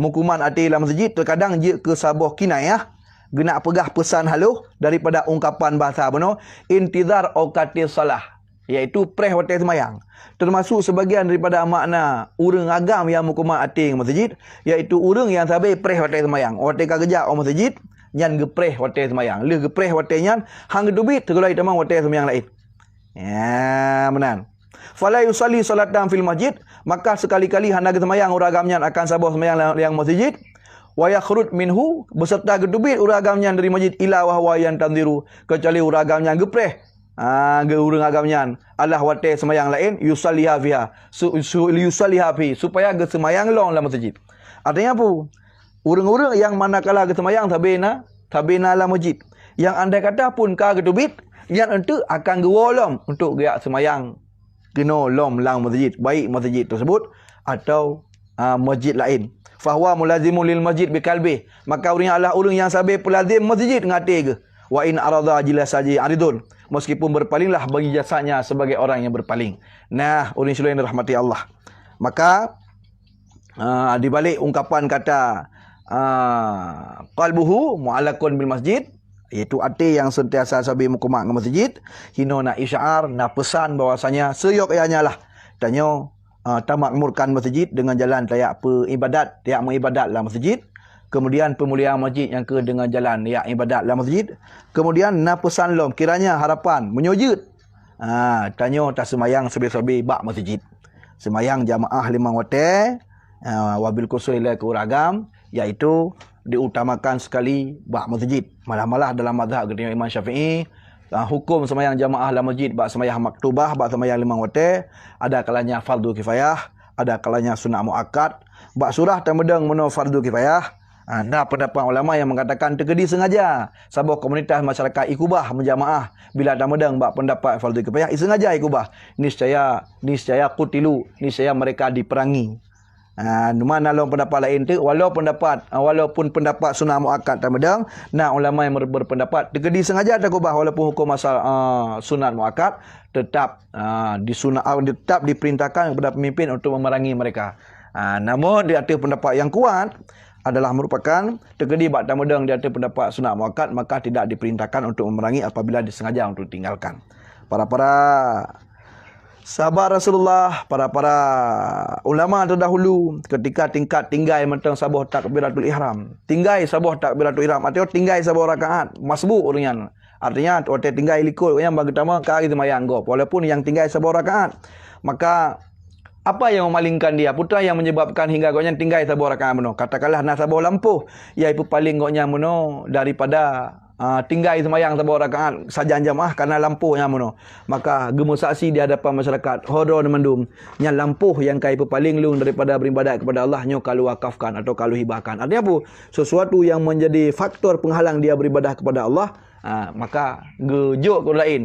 mukuman ati dalam masjid terkadang je ke sabuh kinayah gena pegah pesan haluh daripada ungkapan bahasa benar intizar auqatis salah, iaitu preh waktu sembahyang. Termasuk sebagian daripada makna urang agam yang mukuman ati masjid iaitu urang yang sabai preh waktu sembahyang. Waktu kerja masjid nyan gepreh waktu sembahyang. Le gepreh waktu nyan hang gedubit tergolai tamang waktu sembahyang lain. Ya, benar. Fala yusalli salatan fil masjid, maka sekali-kali hendak sembahyang uragamnya akan sabuh sembahyang yang masjid wa yakhrud minhu beserta gedubit uragamnya dari masjid ila wahwa yang tanziru, kecuali uragamnya gepreh urang agamnya Allah waktu sembahyang lain yusalliha fiha yusalliha fi, supaya ge sembahyang long dalam masjid. Artinya apa? Urang-urang yang manakala ke sembahyang tabina la masjid, yang andai kata pun ka gedubit yang entu akan gewolom untuk gerak sembahyang kena lom lang masjid, baik masjid tersebut atau masjid lain. Fahuwa mulazimun lil masjid biqalbi, maka urang Allah urang yang sabai pelazim masjid ngati ke. Wa in arada jilasaji aridun, meskipun berpalinglah bagi jasanya sebagai orang yang berpaling. Nah, urang selain rahmati Allah. Maka di balik ungkapan kata qalbuhu mu'allaqun bil masjid, iaitu hati yang sentiasa sabi mukumak ke masjid, hino nak isyar, nak pesan bahwasanya seyok ianya lah tanya tamakmurkan masjid dengan jalan tayak ibadat, tayak mengibadat dalam masjid. Kemudian pemuliaan masjid yang ke dengan jalan ya ibadat dalam masjid. Kemudian nak pesan lom kiranya harapan menyujud. Tanya tak semayang sebi-sebi bak masjid. Semayang jamaah 5 waktu wabil kusul ila keuragam, iaitu diutamakan sekali bak masjid. Malah-malah dalam mazhab ketika Imam Syafi'i, hukum semayang jamaah dalam masjid bak semayang maktubah, bak semayang 5 waktu, ada kalanya fardu kifayah, ada kalanya sunat muakkad. Bak surah tamedang meno fardu kifayah. Nah, pendapat ulama yang mengatakan terkedi sengaja sabab komunitas masyarakat ikubah menjamaah bila tamedang bak pendapat fardu kifayah sengaja ikubah, niscaya qutilu, niscaya mereka diperangi. Cuma dalam pendapat lain tu walaupun pendapat sunat muakkad tamedang, nah ulama yang berpendapat terkedi sengaja tak ubah walaupun hukum asal sunat muakkad tetap tetap diperintahkan kepada pemimpin untuk memerangi mereka. Namun di atas pendapat yang kuat adalah merupakan terkedi bak tamedang di atas pendapat sunat muakkad, maka tidak diperintahkan untuk memerangi apabila disengaja untuk ditinggalkan. Para sahabat Rasulullah, para ulama terdahulu ketika tingkat tinggai mentang sabah takbiratul ihram, tinggai sabah takbiratul ihram atau tinggai sabah rakaat masbuk orangnya, artinya waktu tinggai likul yang bagi pertama kali semayang go walaupun yang tinggai sabah rakaat, maka apa yang memalingkan dia? Putra yang menyebabkan hingga goknya tinggal sabah rakaat meno. Katakanlah nak sabah lampuh, iaitu paling goknya meno daripada tinggal semayang sabah rakaat sajan jamaah karena lampuhnya meno. Maka gemu saksi di hadapan masyarakat hodor mendum nya lampuh yang kai paling lung daripada beribadat kepada Allah nyo kalau wakafkan atau kalau hibahkan. Artinya apa? Sesuatu yang menjadi faktor penghalang dia beribadah kepada Allah, maka gejuk ke lain,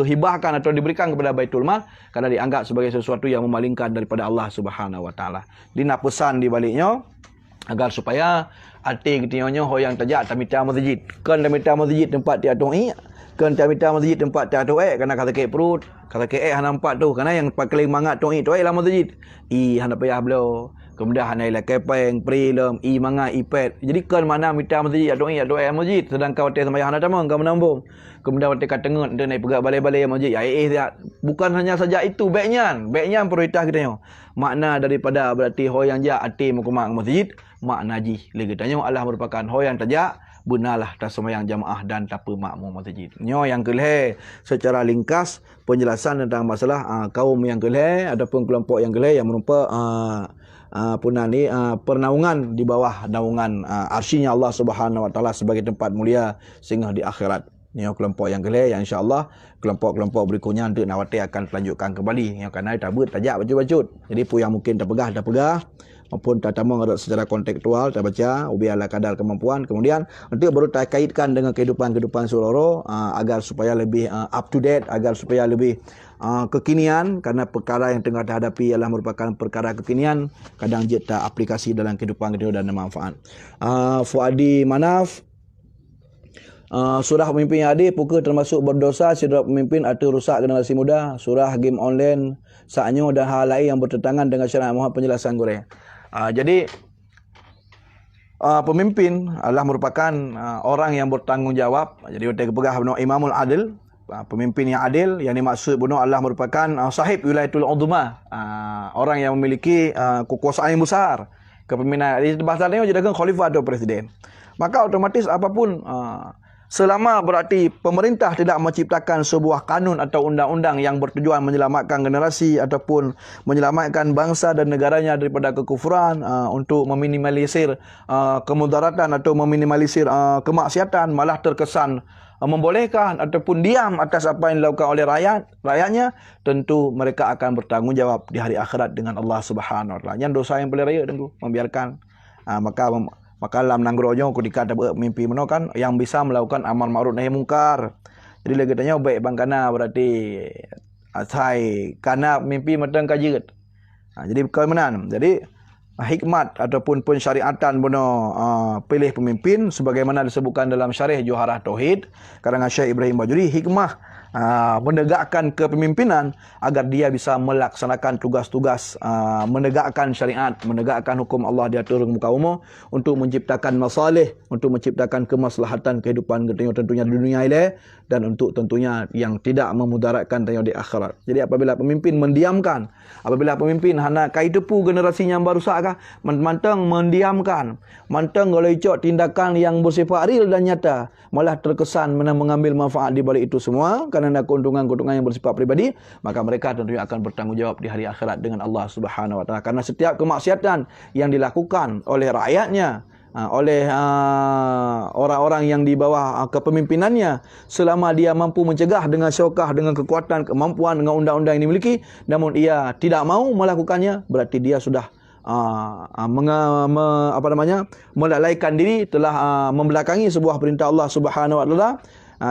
hibahkan atau diberikan kepada Baitul Mal karena dianggap sebagai sesuatu yang memalingkan daripada Allah Subhanahu wa taala. Dina pesan di baliknya agar supaya hati ketinyonya hoyang tajak tamita masjid. Kan tamita masjid tempat dia tuai, kan tamita masjid tempat dia tuai karena kata ke perut, kata ke nampak tu karena yang paling mangat tuai lah masjid. Hana payah beliau. Kemudian hanailah kepeng, prilem, mangat, ipet. Jadi kan mana mita masjid doa masjid sedangkan waktu sembahyang hana tamang kau menambung. Kemudian waktu katengut dia naik pegak balai-balai masjid. Bukan hanya saja itu, baiknya prioritas kita nyo. Makna daripada berarti hoyang ja ati mukumak masjid, makna ji. Lagi tanya Allah merupakan hoyang tajak benarlah tak sembahyang jamaah dan tak makmum masjid. Nyo yang kelih secara ringkas penjelasan tentang masalah kaum yang kelih ataupun kelompok yang kelih yang merupa pernaungan di bawah naungan arsy-Nya Allah Subhanahu wa taala sebagai tempat mulia sehingga di akhirat. Ni kelompok yang kelih yang insya-Allah kelompok-kelompok berikutnya nanti Nawati akan lanjutkan kembali yang kerana tabut tajak bacut-bacut. Jadi pu yang mungkin tak pegah maupun tak tamang secara kontekstual tak baca ubi ala kadar kemampuan, kemudian nanti baru tak kaitkan dengan kehidupan seluruh agar supaya lebih up to date, agar supaya lebih kekinian, karena perkara yang tengah dihadapi ialah merupakan perkara kekinian, kadang tak aplikasi dalam kehidupan kita dan manfaat. Fuadi Manaf, surah pemimpin yang adil pukul termasuk berdosa surah pemimpin atau rusak generasi muda, surah game online saatnya dan hal lain yang bertentangan dengan syariat Muhammad penjelasan goreng. Jadi pemimpin adalah merupakan orang yang bertanggungjawab. Jadi kita pegah Imamul Adil, pemimpin yang adil, yang dimaksud bunuh adalah merupakan sahib wilayatul udhma, orang yang memiliki kekuasaan yang besar, kepemimpinan. Di bahasa lain jadi khalifah atau presiden. Maka otomatis apapun selama berarti pemerintah tidak menciptakan sebuah kanun atau undang-undang yang bertujuan menyelamatkan generasi ataupun menyelamatkan bangsa dan negaranya daripada kekufuran, untuk meminimalisir kemudaratan atau meminimalisir kemaksiatan, malah terkesan membolehkan ataupun diam atas apa yang dilakukan oleh rakyatnya, tentu mereka akan bertanggungjawab di hari akhirat dengan Allah Subhanahu wa taala. Yang dosa yang paling raya tentu membiarkan maka dalam nanggrojo ketika ada mimpi meno kan yang bisa melakukan amar ma'ruf nahi mungkar. Jadi lagi tanya baik bangkana berarti asai kana mimpi matang kajiut. Jadi kau menan. Jadi hikmat ataupun pensyariatan benda pilih pemimpin sebagaimana disebutkan dalam syarih Juharah Tauhid karangan Syekh Ibrahim Bajuri. Hikmah menegakkan kepemimpinan agar dia bisa melaksanakan tugas-tugas menegakkan syariat, menegakkan hukum Allah di atas muka umum untuk menciptakan masalih, untuk menciptakan kemaslahatan kehidupan tentunya di dunia ini dan untuk tentunya yang tidak memudaratkan tentunya di akhirat. Jadi apabila pemimpin mendiamkan, apabila pemimpin hana kai tepu generasi yang baru sah mantang mendiamkan, mantang kalau icok tindakan yang bersifat real dan nyata, malah terkesan mengambil manfaat di balik itu semua kerana ada keuntungan-keuntungan yang bersifat pribadi, maka mereka tentunya akan bertanggungjawab di hari akhirat dengan Allah Subhanahu wa taala. Karena setiap kemaksiatan yang dilakukan oleh rakyatnya, oleh orang-orang yang di bawah kepemimpinannya, selama dia mampu mencegah dengan syaukah, dengan kekuatan, kemampuan, dengan undang-undang yang dimiliki, namun ia tidak mau melakukannya, berarti dia sudah melalaikan diri, telah membelakangi sebuah perintah Allah Subhanahu wa taala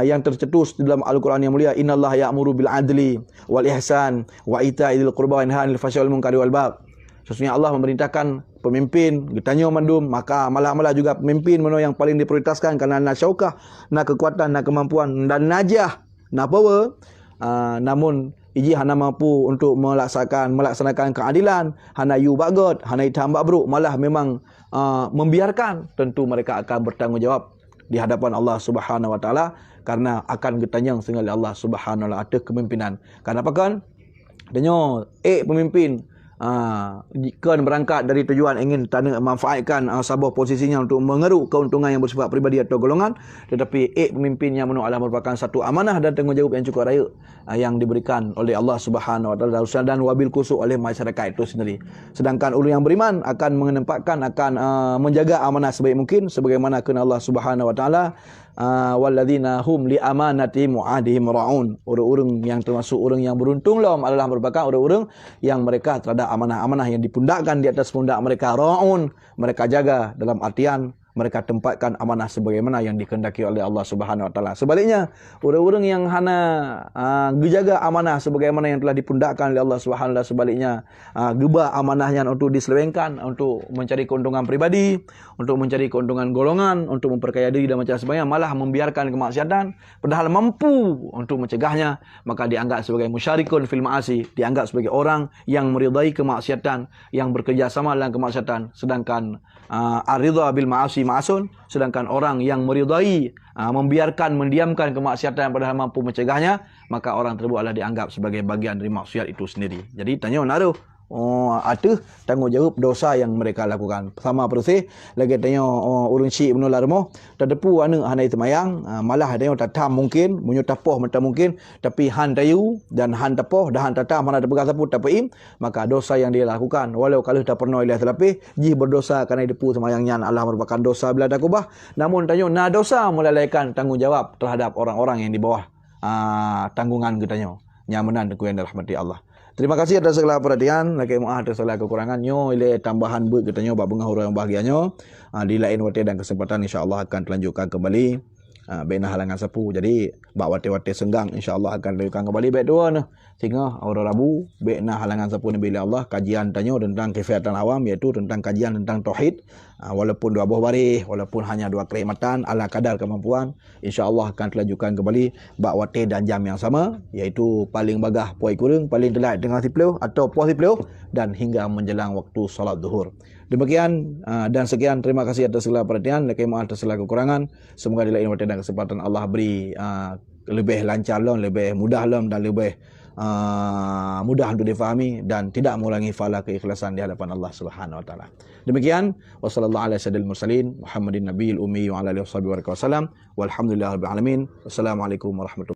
yang tercetus di dalam Al-Quran yang mulia. Innallaha ya'muru bil adli wal ihsan wa ita'i dzil qurba wa yanha 'anil fahsya'i wal munkari wal bagh. Sesungguhnya Allah memerintahkan pemimpin getanyo mandum, maka malah juga pemimpin mana yang paling diprioritaskan kerana nak syaukah, nak kekuatan, nak kemampuan dan najah, nak power. Namun iji hana mampu untuk melaksanakan keadilan, hana yu bagot, hana itam babruk, malah memang membiarkan, tentu mereka akan bertanggungjawab di hadapan Allah Subhanahu wa taala karena akan getanyang dengan Allah Subhanahu wa taala atas kepimpinan. Kenapa kan? Denyo pemimpin kan berangkat dari tujuan ingin manfaatkan sebuah posisinya untuk mengeruk keuntungan yang bersifat pribadi atau golongan, tetapi pemimpin yang adalah merupakan satu amanah dan tanggungjawab yang cukup raya yang diberikan oleh Allah Subhanahu wa taala dan wabil khusus oleh masyarakat itu sendiri. Sedangkan ulun yang beriman akan menempatkan, akan menjaga amanah sebaik mungkin sebagaimana kena Allah Subhanahu wa taala walladzina hum li amanatihim wa ahdihim raun. Orang-orang yang termasuk orang yang beruntung lah adalah merupakan orang-orang yang mereka terhadap amanah-amanah yang dipundakkan di atas pundak mereka, raun, mereka jaga dalam artian mereka tempatkan amanah sebagaimana yang dikehendaki oleh Allah Subhanahu wa taala. Sebaliknya, orang-orang yang hana gejaga amanah sebagaimana yang telah dipundakkan oleh Allah Subhanahu wa taala, sebaliknya gebah amanahnya untuk diselewengkan, untuk mencari keuntungan pribadi, untuk mencari keuntungan golongan, untuk memperkaya diri dan macam sebagainya, malah membiarkan kemaksiatan padahal mampu untuk mencegahnya, maka dianggap sebagai musyarikun fil ma'asi, dianggap sebagai orang yang meridai kemaksiatan, yang bekerjasama dalam kemaksiatan. Sedangkan ar-ridha bil ma'asi ma'asun, sedangkan orang yang meridai, membiarkan, mendiamkan kemaksiatan padahal mampu mencegahnya, maka orang tersebut adalah dianggap sebagai bagian dari maksiat itu sendiri. Jadi tanya naruh ada tanggungjawab dosa yang mereka lakukan. Sama persis lagi tanya urun Syekh Ibn Larmoh terdepu anu hanai temayang, malah tanya tatam mungkin munyo tapoh mentah mungkin, tapi han tayu dan han tapoh dah han tatam mana terpegang sapu tapaim, maka dosa yang dia lakukan walau kalau tak pernah ilah terlapih jih berdosa kerana depu temayangnya Allah merupakan dosa bila takubah. Namun tanya na dosa melalaikan tanggungjawab terhadap orang-orang yang di bawah tanggungan katanya nyamanan ku yang dirahmati Allah. Terima kasih atas segala perhatian. Lagi maaf atas segala kekurangannya. Ile tambahan buat katanya bab orang yang bahagianya. Di lain waktu dan kesempatan insya-Allah akan dilanjutkan kembali. Bena halangan sapu. Jadi bab waktu-waktu senggang insya-Allah akan dilanjutkan kembali baik dua nah. Sehingga hari Rabu bena halangan sapu ni bila Allah kajian tanya tentang kefiatan awam, iaitu tentang kajian tentang tauhid. Walaupun dua buah baris, walaupun hanya dua kekhidmatan ala kadar kemampuan, insya-Allah akan dilanjutkan kembali bab waktu dan jam yang sama, iaitu paling bagah puai kurang, paling telat tengah siplew atau puas siplew dan hingga menjelang waktu solat zuhur. Demikian dan sekian, terima kasih atas segala perhatian, lagi maaf atas segala kekurangan. Semoga di lain waktu dan kesempatan Allah beri lebih lancar lom, lebih mudah lom dan lebih mudah untuk difahami dan tidak mengulangi fala keikhlasan di hadapan Allah Subhanahu wa taala. Demikian, wassallallahu ala sayyidil mursalin Muhammadin nabiyil ummi wa ala alihi wasallam walhamdulillahirabbil alamin. Wassalamualaikum warahmatullahi